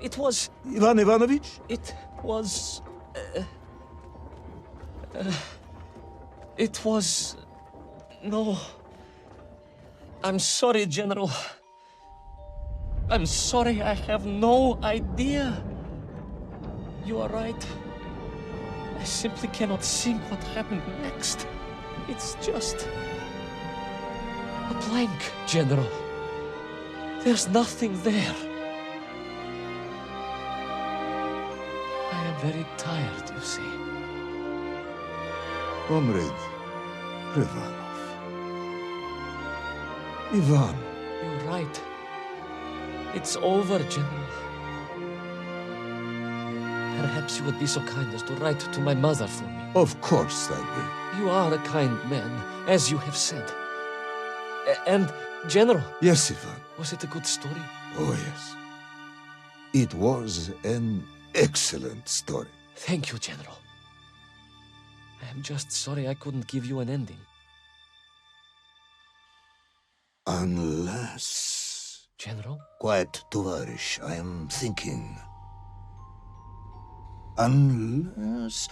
It was... Ivan Ivanovich? It was... It was... No. I'm sorry, General. I'm sorry, I have no idea. You are right. I simply cannot think what happened next. It's just... a blank, General. There's nothing there. I am very tired, you see. Comrade Privanov. Ivan. You're right. It's over, General. Perhaps you would be so kind as to write to my mother for me. Of course I will. You are a kind man, as you have said. And, General, Yes, Ivan. was it a good story? Oh, yes. It was an excellent story. Thank you, General. I am just sorry I couldn't give you an ending. Unless... General? Quiet, Tovarish, I am thinking. Unless...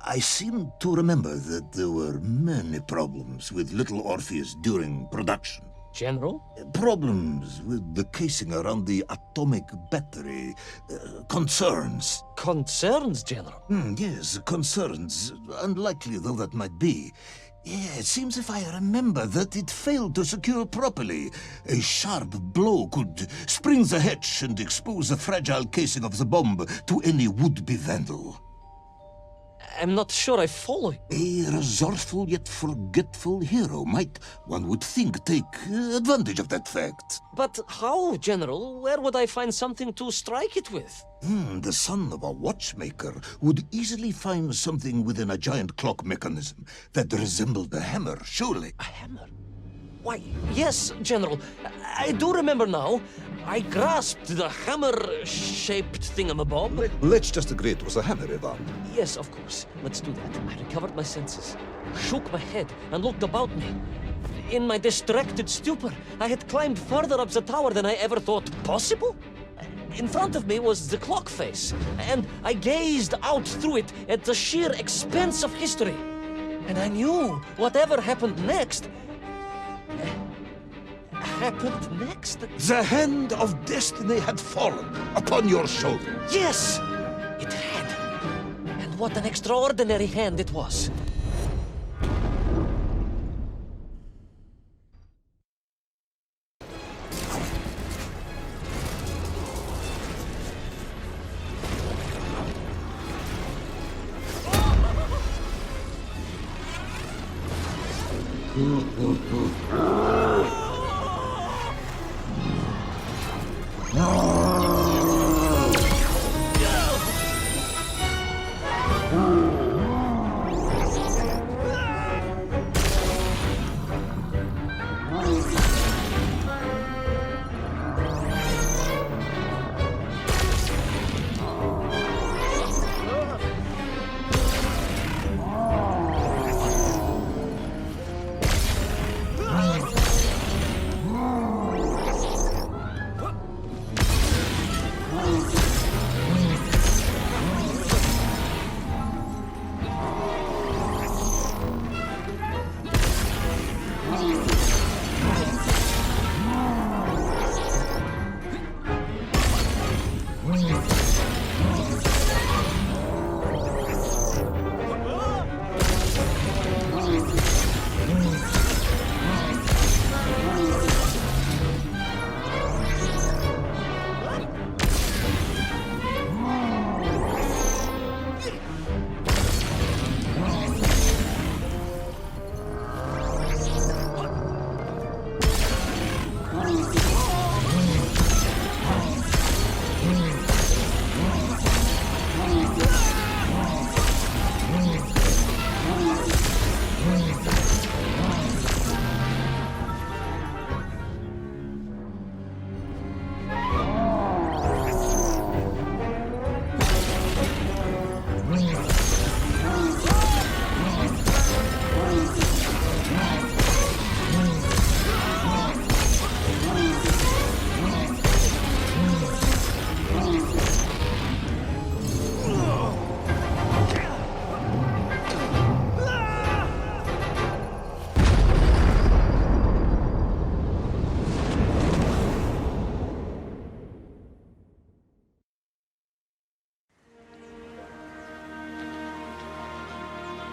I seem to remember that there were many problems with Little Orpheus during production. General? Problems with the casing around the atomic battery. Concerns. Concerns, General? Yes, concerns. Unlikely though that might be. Yeah, it seems if I remember that it failed to secure properly. A sharp blow could spring the hatch and expose the fragile casing of the bomb to any would-be vandal. I'm not sure I follow. A resourceful yet forgetful hero might, one would think, take advantage of that fact. But how, General? Where would I find something to strike it with? The son of a watchmaker would easily find something within a giant clock mechanism that resembled a hammer, surely. A hammer? Why, yes, General. I do remember now. I grasped the hammer-shaped thingamabob. Let's just agree it was a hammer, Ivan. Yes, of course. Let's do that. I recovered my senses, shook my head, and looked about me. In my distracted stupor, I had climbed further up the tower than I ever thought possible. In front of me was the clock face, and I gazed out through it at the sheer expanse of history. And I knew whatever happened next... happened next? The hand of destiny had fallen upon your shoulder. Yes, it had. And what an extraordinary hand it was.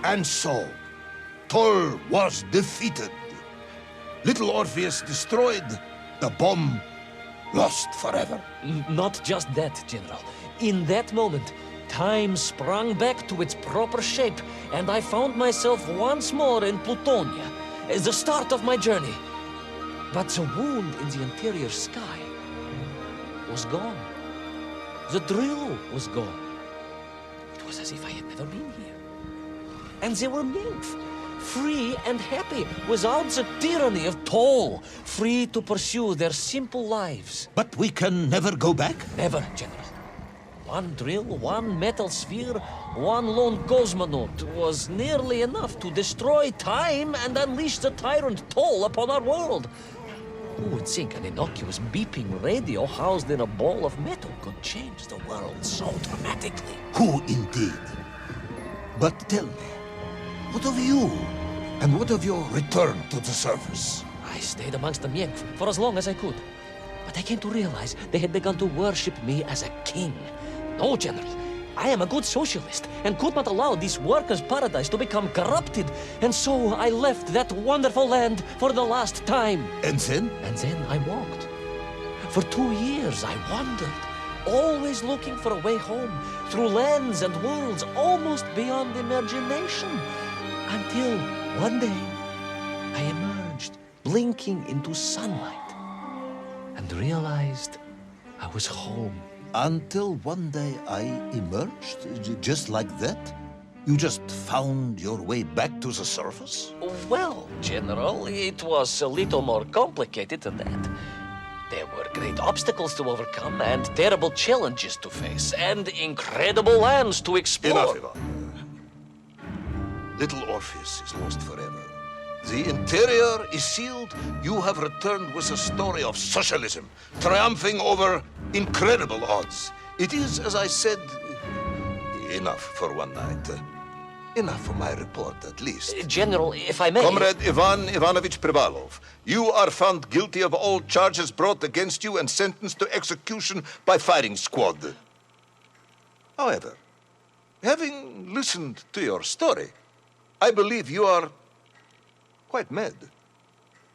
And so, Toll was defeated. Little Orpheus destroyed, the bomb lost forever. Not just that, General. In that moment, time sprung back to its proper shape, and I found myself once more in Plutonia, the start of my journey. But the wound in the interior sky was gone. The drill was gone. It was as if I had never been here. And they were nymph, free and happy, without the tyranny of toll, free to pursue their simple lives. But we can never go back? Never, General. One drill, one metal sphere, one lone cosmonaut was nearly enough to destroy time and unleash the tyrant Toll upon our world. Who would think an innocuous beeping radio housed in a ball of metal could change the world so dramatically? Who indeed? But tell me, what of you? And what of your return to the surface? I stayed amongst the Mienk for as long as I could. But I came to realize they had begun to worship me as a king. No, General. I am a good socialist and could not allow this workers' paradise to become corrupted. And so I left that wonderful land for the last time. And then? And then I walked. For 2 years I wandered, always looking for a way home, through lands and worlds almost beyond imagination. Until one day I emerged, blinking into sunlight, and realized I was home. Until one day I emerged, just like that? You just found your way back to the surface? Well, General, it was a little more complicated than that. There were great obstacles to overcome, and terrible challenges to face, and incredible lands to explore. Enough, Ivan. Little Orpheus is lost forever. The interior is sealed. You have returned with a story of socialism, triumphing over incredible odds. It is, as I said, enough for one night. Enough for my report, at least. General, if I may... Comrade Ivan Ivanovich Pribalov, you are found guilty of all charges brought against you and sentenced to execution by firing squad. However, having listened to your story, I believe you are quite mad.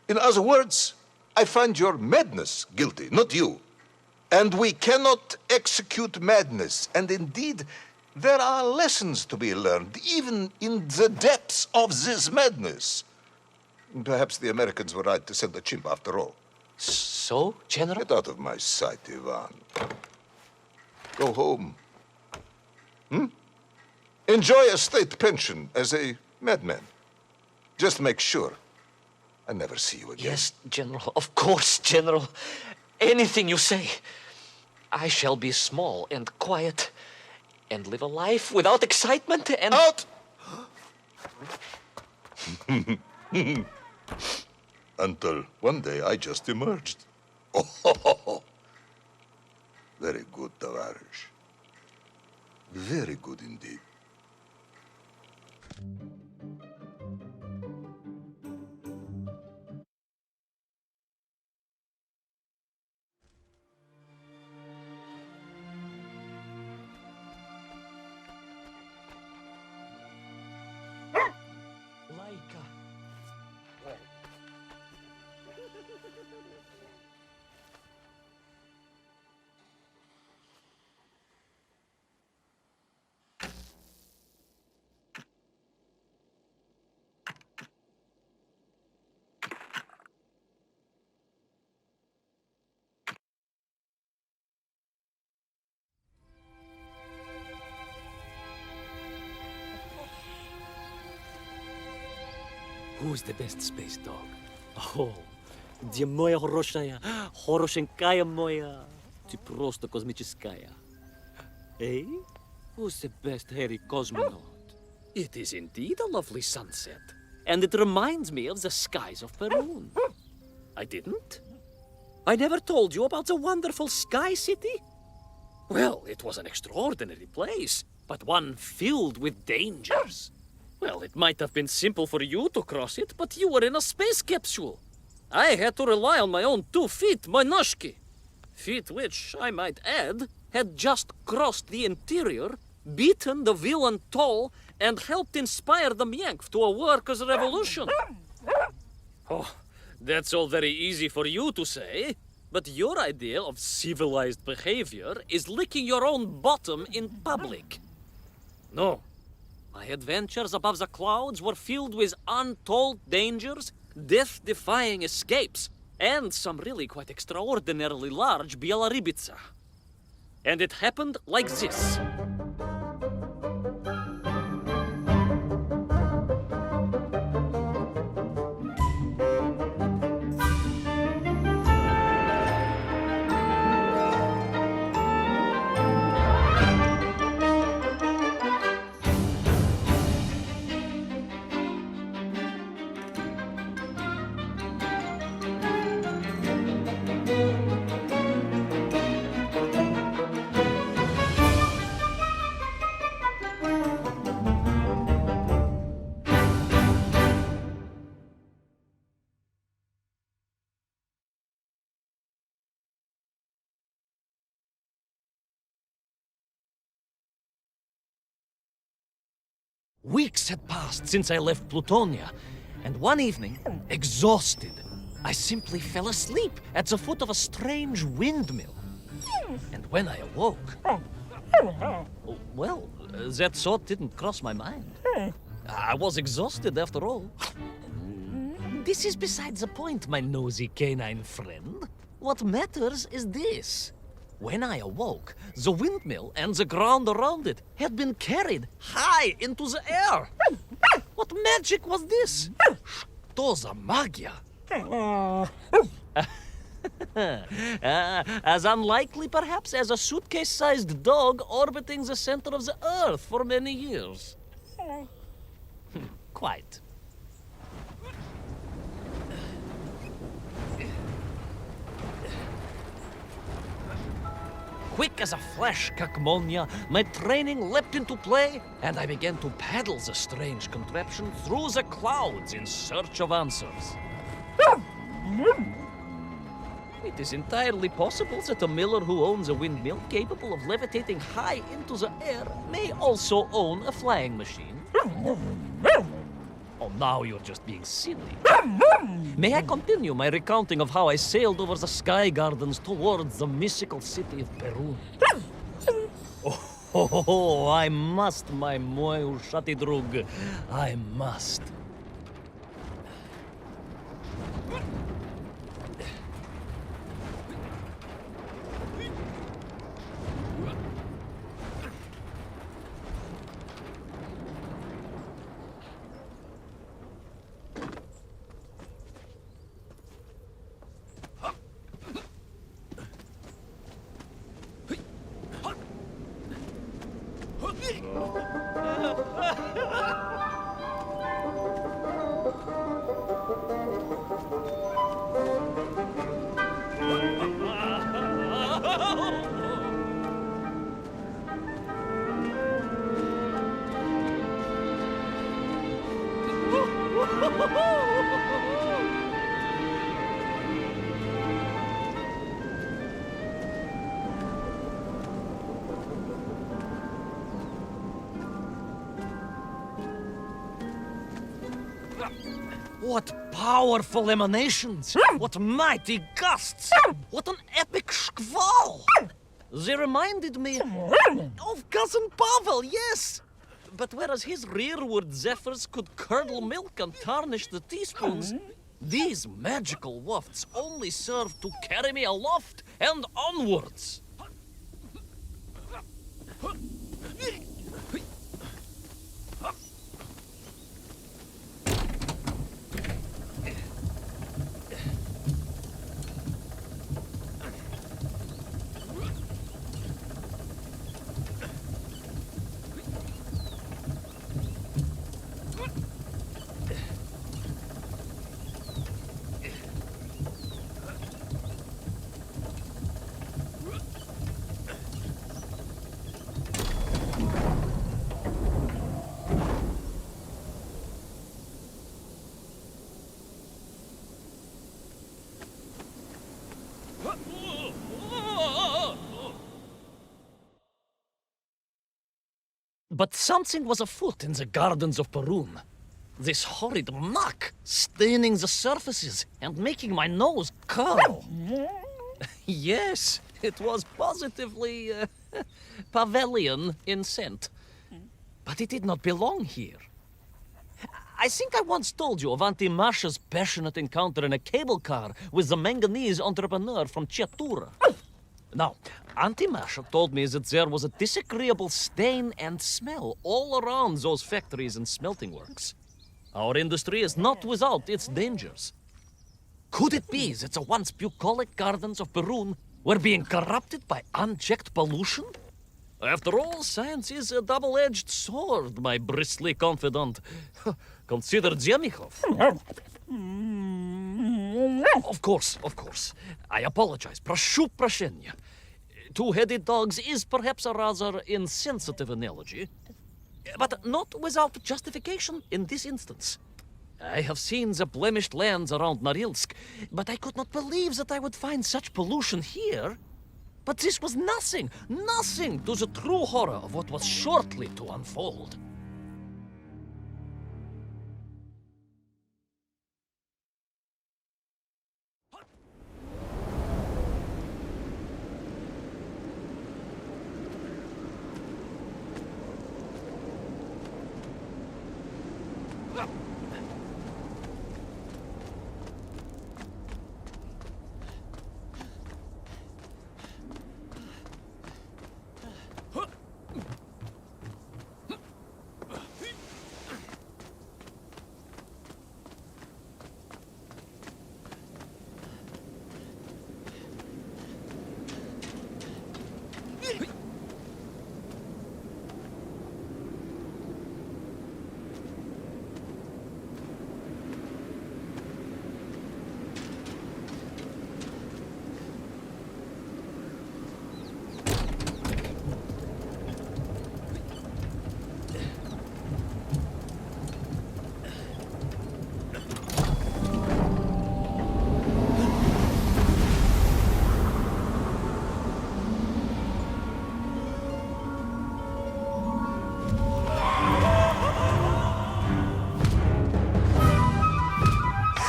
In other words, I find your madness guilty, not you. And we cannot execute madness. And indeed, there are lessons to be learned, even in the depths of this madness. Perhaps the Americans were right to send a chimp after all. So, General? Get out of my sight, Ivan. Go home. Enjoy a state pension as a madman. Just make sure I never see you again. Yes, General. Of course, General. Anything you say. I shall be small and quiet and live a life without excitement and... Out! Until one day I just emerged. Oh, very good, Tavarish. Very good indeed. Who's the best space dog? Oh, где моя хорошая, хорошенькая моя, ты просто космическая. Eh? Who's the best hairy cosmonaut? It is indeed a lovely sunset, and it reminds me of the skies of Peru. I didn't? I never told you about the wonderful Sky City? Well, it was an extraordinary place, but one filled with dangers. Well, it might have been simple for you to cross it, but you were in a space capsule. I had to rely on my own 2 feet, my noshki. Feet which, I might add, had just crossed the interior, beaten the villain Toll, and helped inspire the Yank to a workers' revolution. Oh, that's all very easy for you to say, but your idea of civilized behavior is licking your own bottom in public. No. My adventures above the clouds were filled with untold dangers, death-defying escapes, and some really quite extraordinarily large bielorybitsa. And it happened like this. Weeks had passed since I left Plutonia, and one evening, exhausted, I simply fell asleep at the foot of a strange windmill. And when I awoke, well, that thought didn't cross my mind. I was exhausted after all. This is beside the point, my nosy canine friend. What matters is this. When I awoke, the windmill and the ground around it had been carried high into the air. What magic was this? Что за магия? As unlikely, perhaps, as a suitcase-sized dog orbiting the center of the Earth for many years. Quite. Quick as a flash, Kakmonia, my training leapt into play, and I began to paddle the strange contraption through the clouds in search of answers. It is entirely possible that a miller who owns a windmill capable of levitating high into the air may also own a flying machine. Oh, now you're just being silly. May I continue my recounting of how I sailed over the sky gardens towards the mystical city of Peru? Oh, I must, my moj ušati drug. I must. What powerful emanations! What mighty gusts! What an epic squall! They reminded me of Cousin Pavel, yes! But whereas his rearward zephyrs could curdle milk and tarnish the teaspoons, these magical wafts only serve to carry me aloft and onwards. But something was afoot in the gardens of Perun. This horrid muck staining the surfaces and making my nose curl. Yes, it was positively pavilion in scent. But it did not belong here. I think I once told you of Auntie Masha's passionate encounter in a cable car with the manganese entrepreneur from Chatura. Now, Auntie Masha told me that there was a disagreeable stain and smell all around those factories and smelting works. Our industry is not without its dangers. Could it be that the once bucolic gardens of Perun were being corrupted by unchecked pollution? After all, science is a double-edged sword, my bristly confidant. Consider Zemikov. Of course. I apologize. Прошу прощения. Two-headed dogs is perhaps a rather insensitive analogy, but not without justification in this instance. I have seen the blemished lands around Norilsk, but I could not believe that I would find such pollution here. But this was nothing to the true horror of what was shortly to unfold.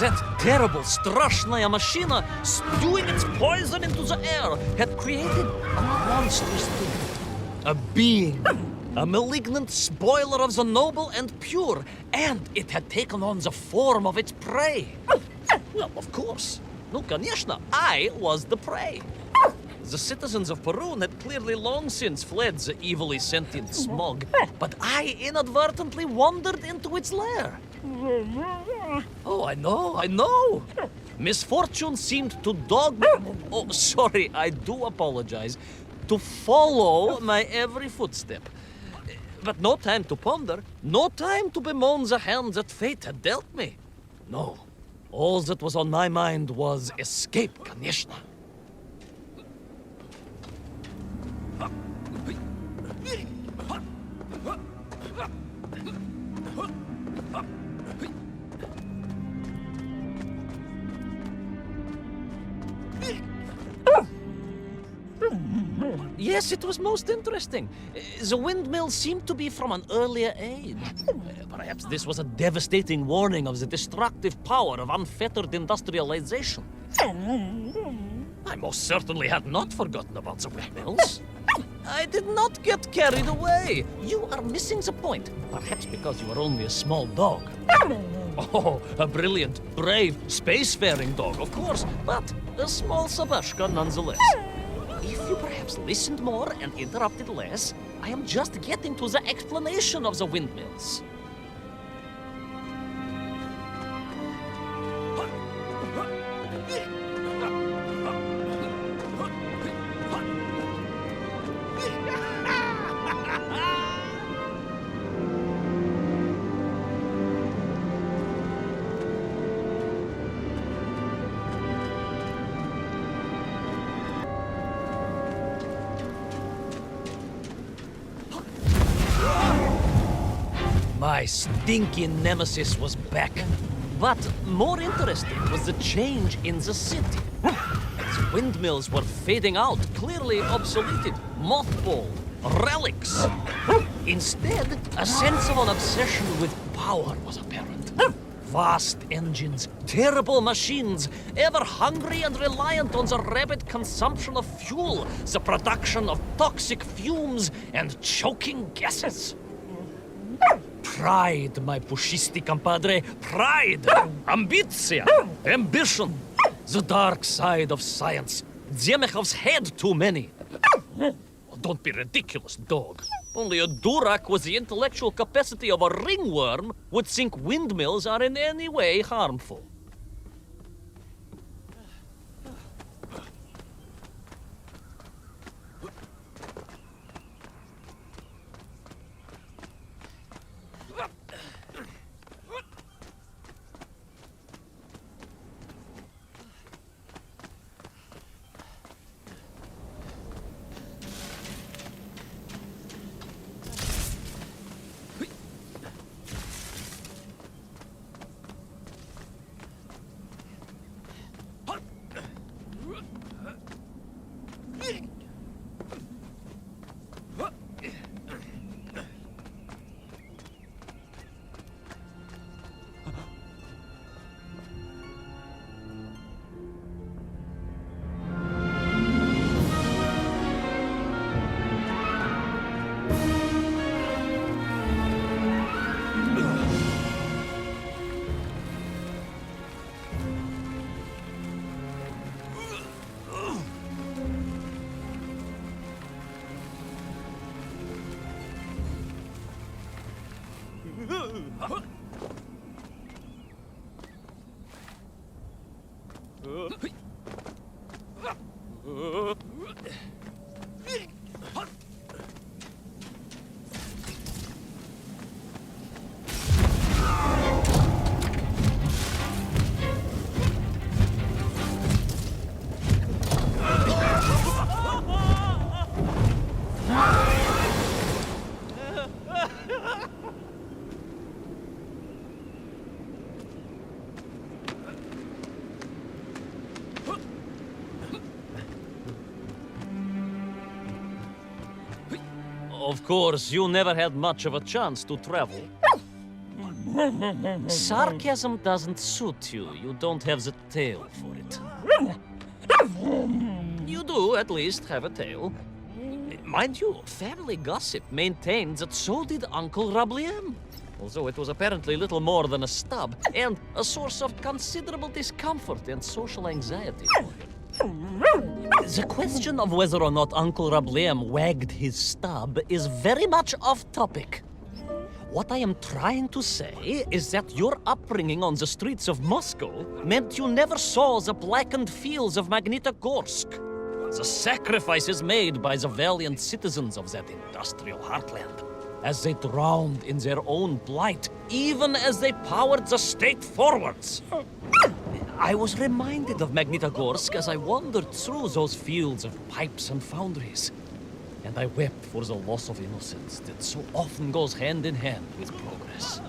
That terrible, страшная machina, spewing its poison into the air, had created a monstrous thing. A being. A malignant spoiler of the noble and pure. And it had taken on the form of its prey. Well, of course. No, конечно, I was the prey. The citizens of Perun had clearly long since fled the evilly sentient smog, but I inadvertently wandered into its lair. Oh, I know. Misfortune seemed to dog me. Oh, sorry, I do apologize. To follow my every footstep. But no time to ponder, no time to bemoan the hand that fate had dealt me. No, all that was on my mind was escape, конечно. Yes, it was most interesting. The windmill seemed to be from an earlier age. Perhaps this was a devastating warning of the destructive power of unfettered industrialization. I most certainly had not forgotten about the windmills. I did not get carried away. You are missing the point. Perhaps because you are only a small dog. Oh, a brilliant, brave, spacefaring dog, of course, but a small Sabashka nonetheless. If you perhaps listened more and interrupted less, I am just getting to the explanation of the windmills. My stinky nemesis was back. But more interesting was the change in the city. As windmills were fading out, clearly obsoleted, mothballed. relics. Instead, a sense of an obsession with power was apparent. Vast engines, terrible machines, ever hungry and reliant on the rapid consumption of fuel, the production of toxic fumes and choking gases. Pride, my pushisti compadre, pride, ambitia, ambition, the dark side of science. Zemechov's had too many. Don't be ridiculous, dog. Only a durak with the intellectual capacity of a ringworm would think windmills are in any way harmful. Of course, you never had much of a chance to travel. Sarcasm doesn't suit you. You don't have the tail for it. You do, at least, have a tail. Mind you, family gossip maintains that so did Uncle Rabliem. Although it was apparently little more than a stub, and a source of considerable discomfort and social anxiety for him. The question of whether or not Uncle Rabliem wagged his stub is very much off topic. What I am trying to say is that your upbringing on the streets of Moscow meant you never saw the blackened fields of Magnitogorsk, the sacrifices made by the valiant citizens of that industrial heartland, as they drowned in their own blight, even as they powered the state forwards. I was reminded of Magnitogorsk as I wandered through those fields of pipes and foundries, and I wept for the loss of innocence that so often goes hand in hand with progress.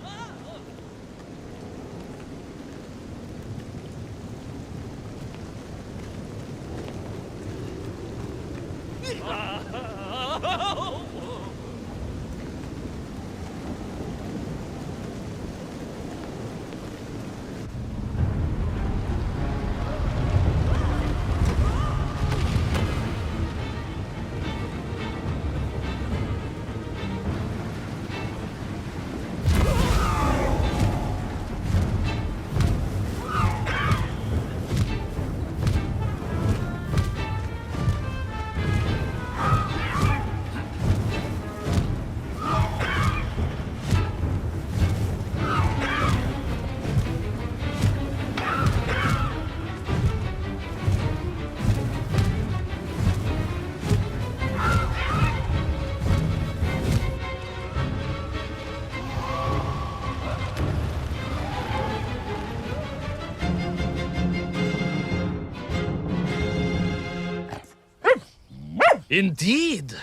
Indeed!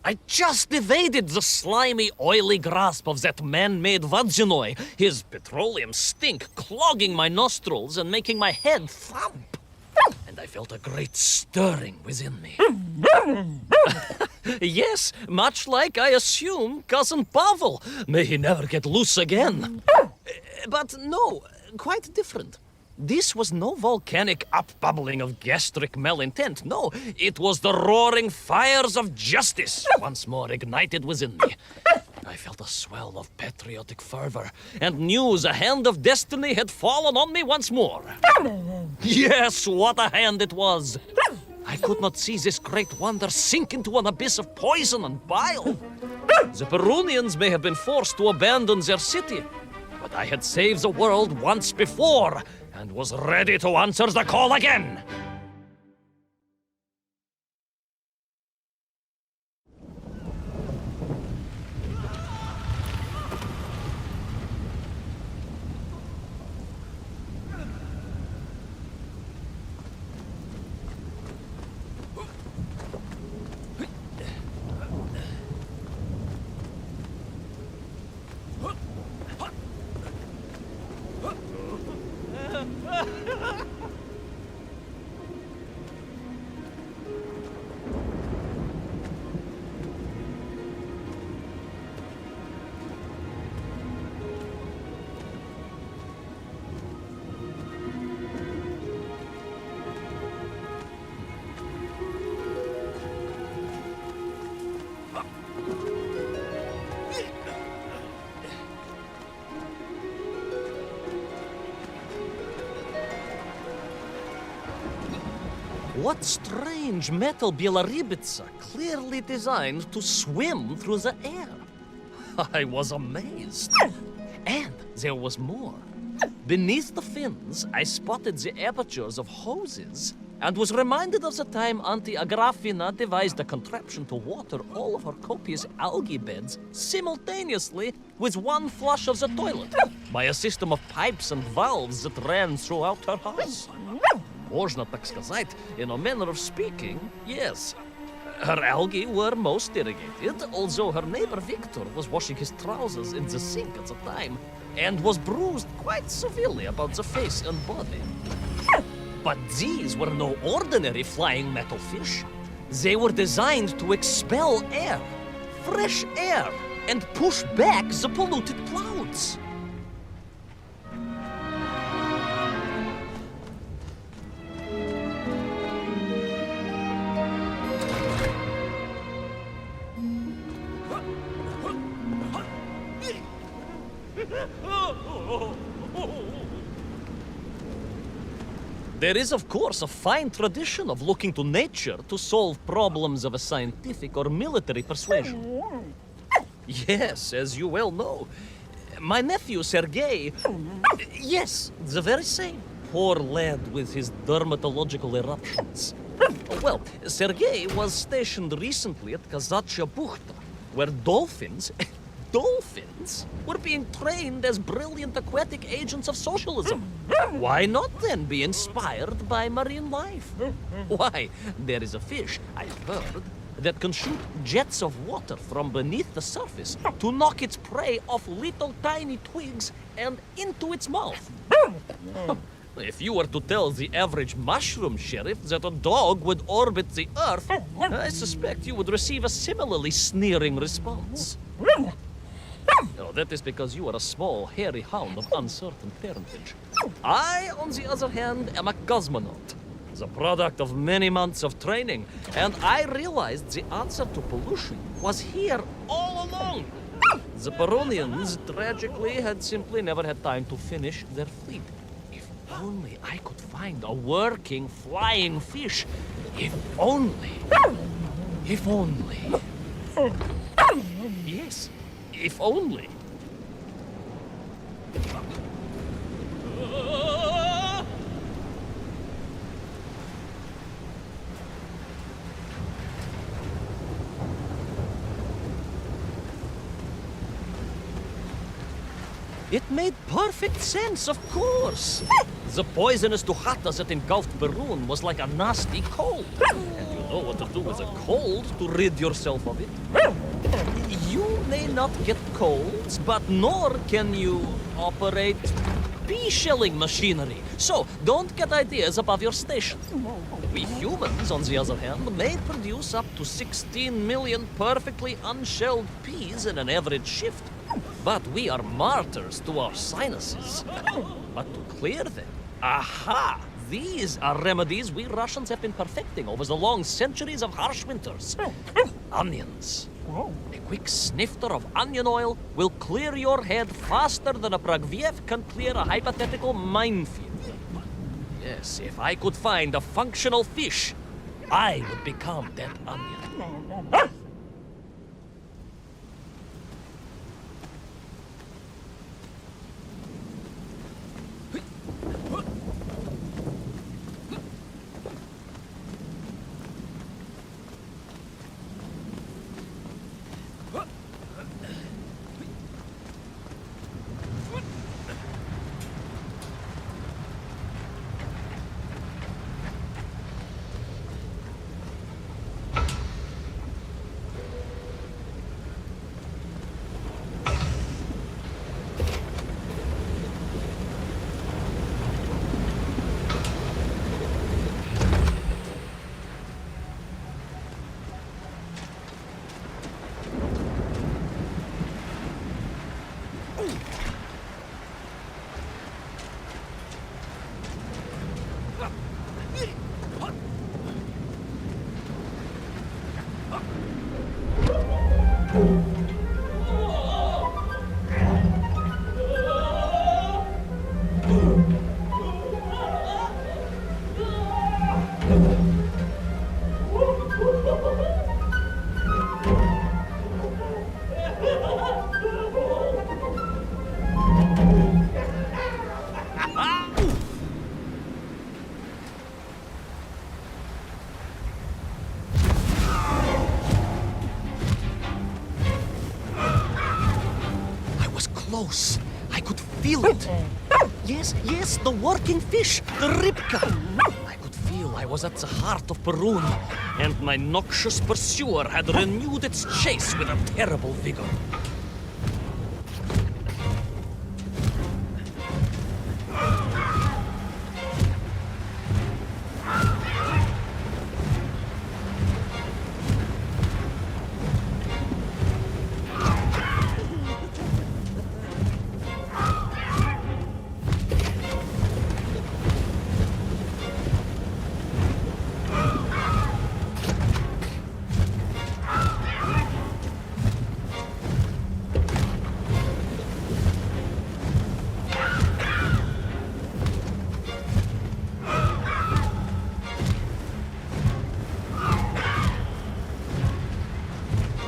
I just evaded the slimy, oily grasp of that man-made Vadzinoi, his petroleum stink clogging my nostrils and making my head thump. And I felt a great stirring within me. Yes, much like, I assume, Cousin Pavel. May he never get loose again. But no, quite different. This was no volcanic upbubbling of gastric malintent. No, it was the roaring fires of justice once more ignited within me. I felt a swell of patriotic fervor and knew the hand of destiny had fallen on me once more. Yes, what a hand it was! I could not see this great wonder sink into an abyss of poison and bile. The Perunians may have been forced to abandon their city, but I had saved the world once before and was ready to answer the call again. What strange metal Bielaribitsa clearly designed to swim through the air? I was amazed. And there was more. Beneath the fins, I spotted the apertures of hoses and was reminded of the time Auntie Agrafina devised a contraption to water all of her copious algae beds simultaneously with one flush of the toilet by a system of pipes and valves that ran throughout her house. Можно так сказать, in a manner of speaking, yes. Her algae were most irrigated, although her neighbor Victor was washing his trousers in the sink at the time and was bruised quite severely about the face and body. But these were no ordinary flying metal fish. They were designed to expel air, fresh air, and push back the polluted clouds. There is, of course, a fine tradition of looking to nature to solve problems of a scientific or military persuasion. Yes, as you well know. My nephew, Sergei... Yes, the very same. Poor lad with his dermatological eruptions. Well, Sergei was stationed recently at Kazachya Bukhta, where dolphins were being trained as brilliant aquatic agents of socialism. Why not then be inspired by marine life? Why, there is a fish, I've heard, that can shoot jets of water from beneath the surface to knock its prey off little tiny twigs and into its mouth. If you were to tell the average mushroom sheriff that a dog would orbit the Earth, I suspect you would receive a similarly sneering response. No, that is because you are a small, hairy hound of uncertain parentage. I, on the other hand, am a cosmonaut, the product of many months of training, and I realized the answer to pollution was here all along. The Perunians, tragically, had simply never had time to finish their fleet. If only I could find a working flying fish. If only. If only. Yes. If only. It made perfect sense, of course. The poisonous tuhata that engulfed Perun was like a nasty cold. And you know what to do with a cold to rid yourself of it. You may not get colds, but nor can you operate pea-shelling machinery. So, don't get ideas above your station. We humans, on the other hand, may produce up to 16 million perfectly unshelled peas in an average shift. But we are martyrs to our sinuses. But to clear them, aha! These are remedies we Russians have been perfecting over the long centuries of harsh winters. Onions. A quick snifter of onion oil will clear your head faster than a Pragviev can clear a hypothetical minefield. Yes, if I could find a functional fish, I would become that onion. Close. I could feel it. Yes, the working fish, the ribka. I could feel I was at the heart of Perun, and my noxious pursuer had renewed its chase with a terrible vigor.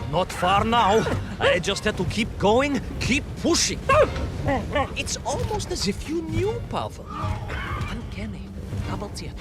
Not far now. I just had to keep going, keep pushing. It's almost as if you knew, Pavel. Uncanny. Обалдеть.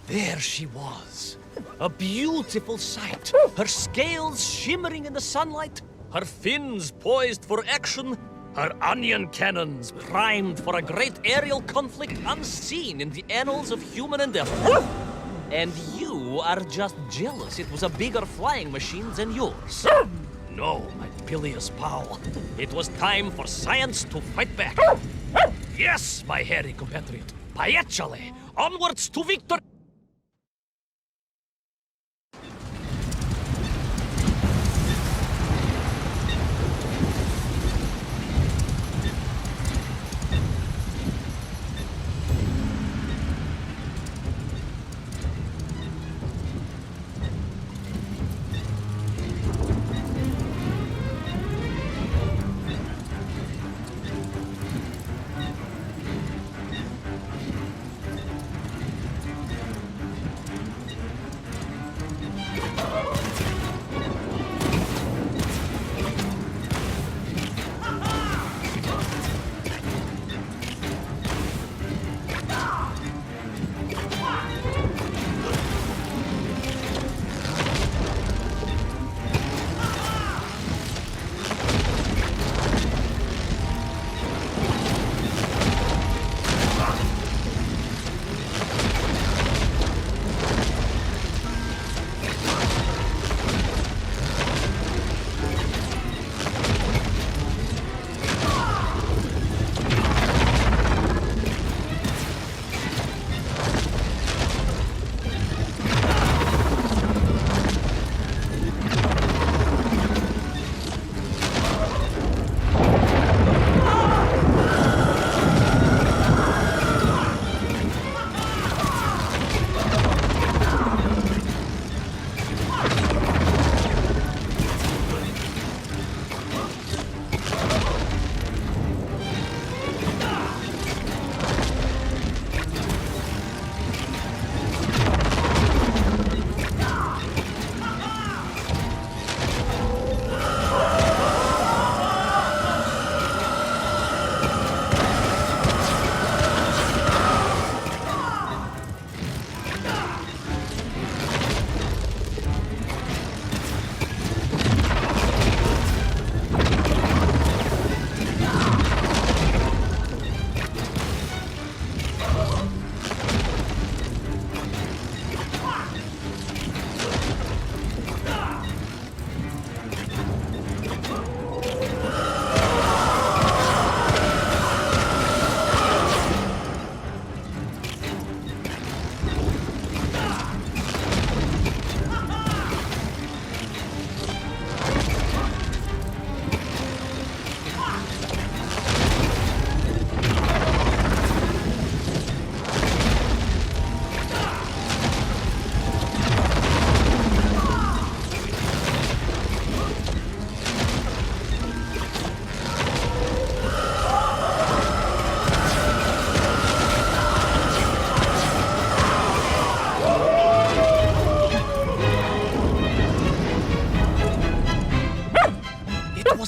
There she was. A beautiful sight. Her scales shimmering in the sunlight, her fins poised for action, her onion cannons primed for a great aerial conflict unseen in the annals of human endeavor. And you are just jealous it was a bigger flying machine than yours. No, my bilious pal. It was time for science to fight back. Yes, my hairy compatriot. Поехали! Onwards to victory!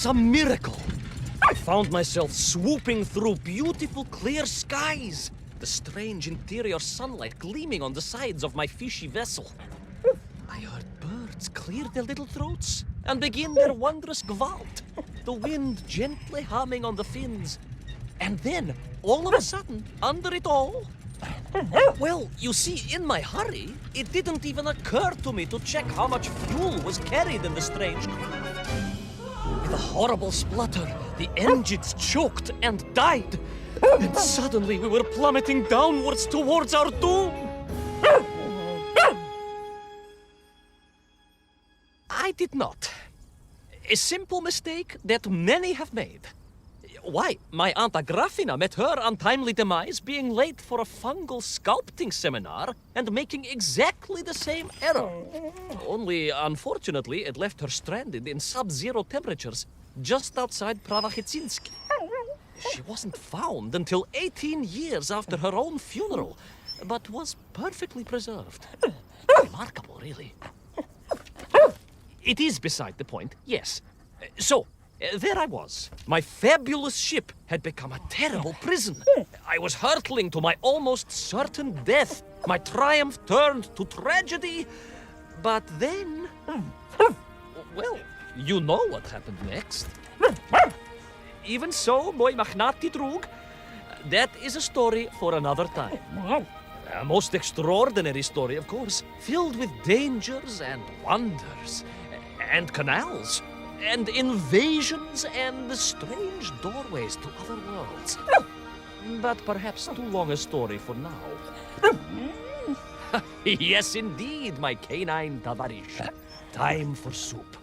was a miracle. I found myself swooping through beautiful clear skies, the strange interior sunlight gleaming on the sides of my fishy vessel. I heard birds clear their little throats and begin their wondrous gvalt, the wind gently humming on the fins. And then, all of a sudden, under it all, well, you see, in my hurry, it didn't even occur to me to check how much fuel was carried in the strange craft. With a horrible splutter, the engines choked and died. And suddenly we were plummeting downwards towards our doom. I did not. A simple mistake that many have made. Why, my Aunt Agrafina met her untimely demise being late for a fungal sculpting seminar and making exactly the same error. Only, unfortunately, it left her stranded in sub-zero temperatures just outside Pravachitsinsk. She wasn't found until 18 years after her own funeral, but was perfectly preserved. Remarkable, really. It is beside the point, yes. So, there I was. My fabulous ship had become a terrible prison. I was hurtling to my almost certain death. My triumph turned to tragedy. But then... well, you know what happened next. Even so, mooi magnati drug, that is a story for another time. A most extraordinary story, of course, filled with dangers and wonders, and canals, and invasions, and strange doorways to other worlds. But perhaps too long a story for now. Yes, indeed, my canine tavarish. Time for soup.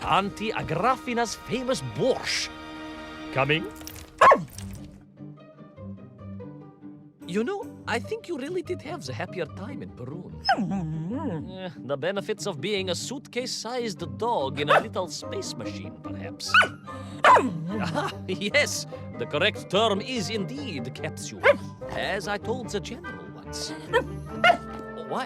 Auntie Agrafina's famous borscht. Coming? You know, I think you really did have the happier time in Peru. The benefits of being a suitcase-sized dog in a little space machine, perhaps. Yes, the correct term is indeed capsule, as I told the general once.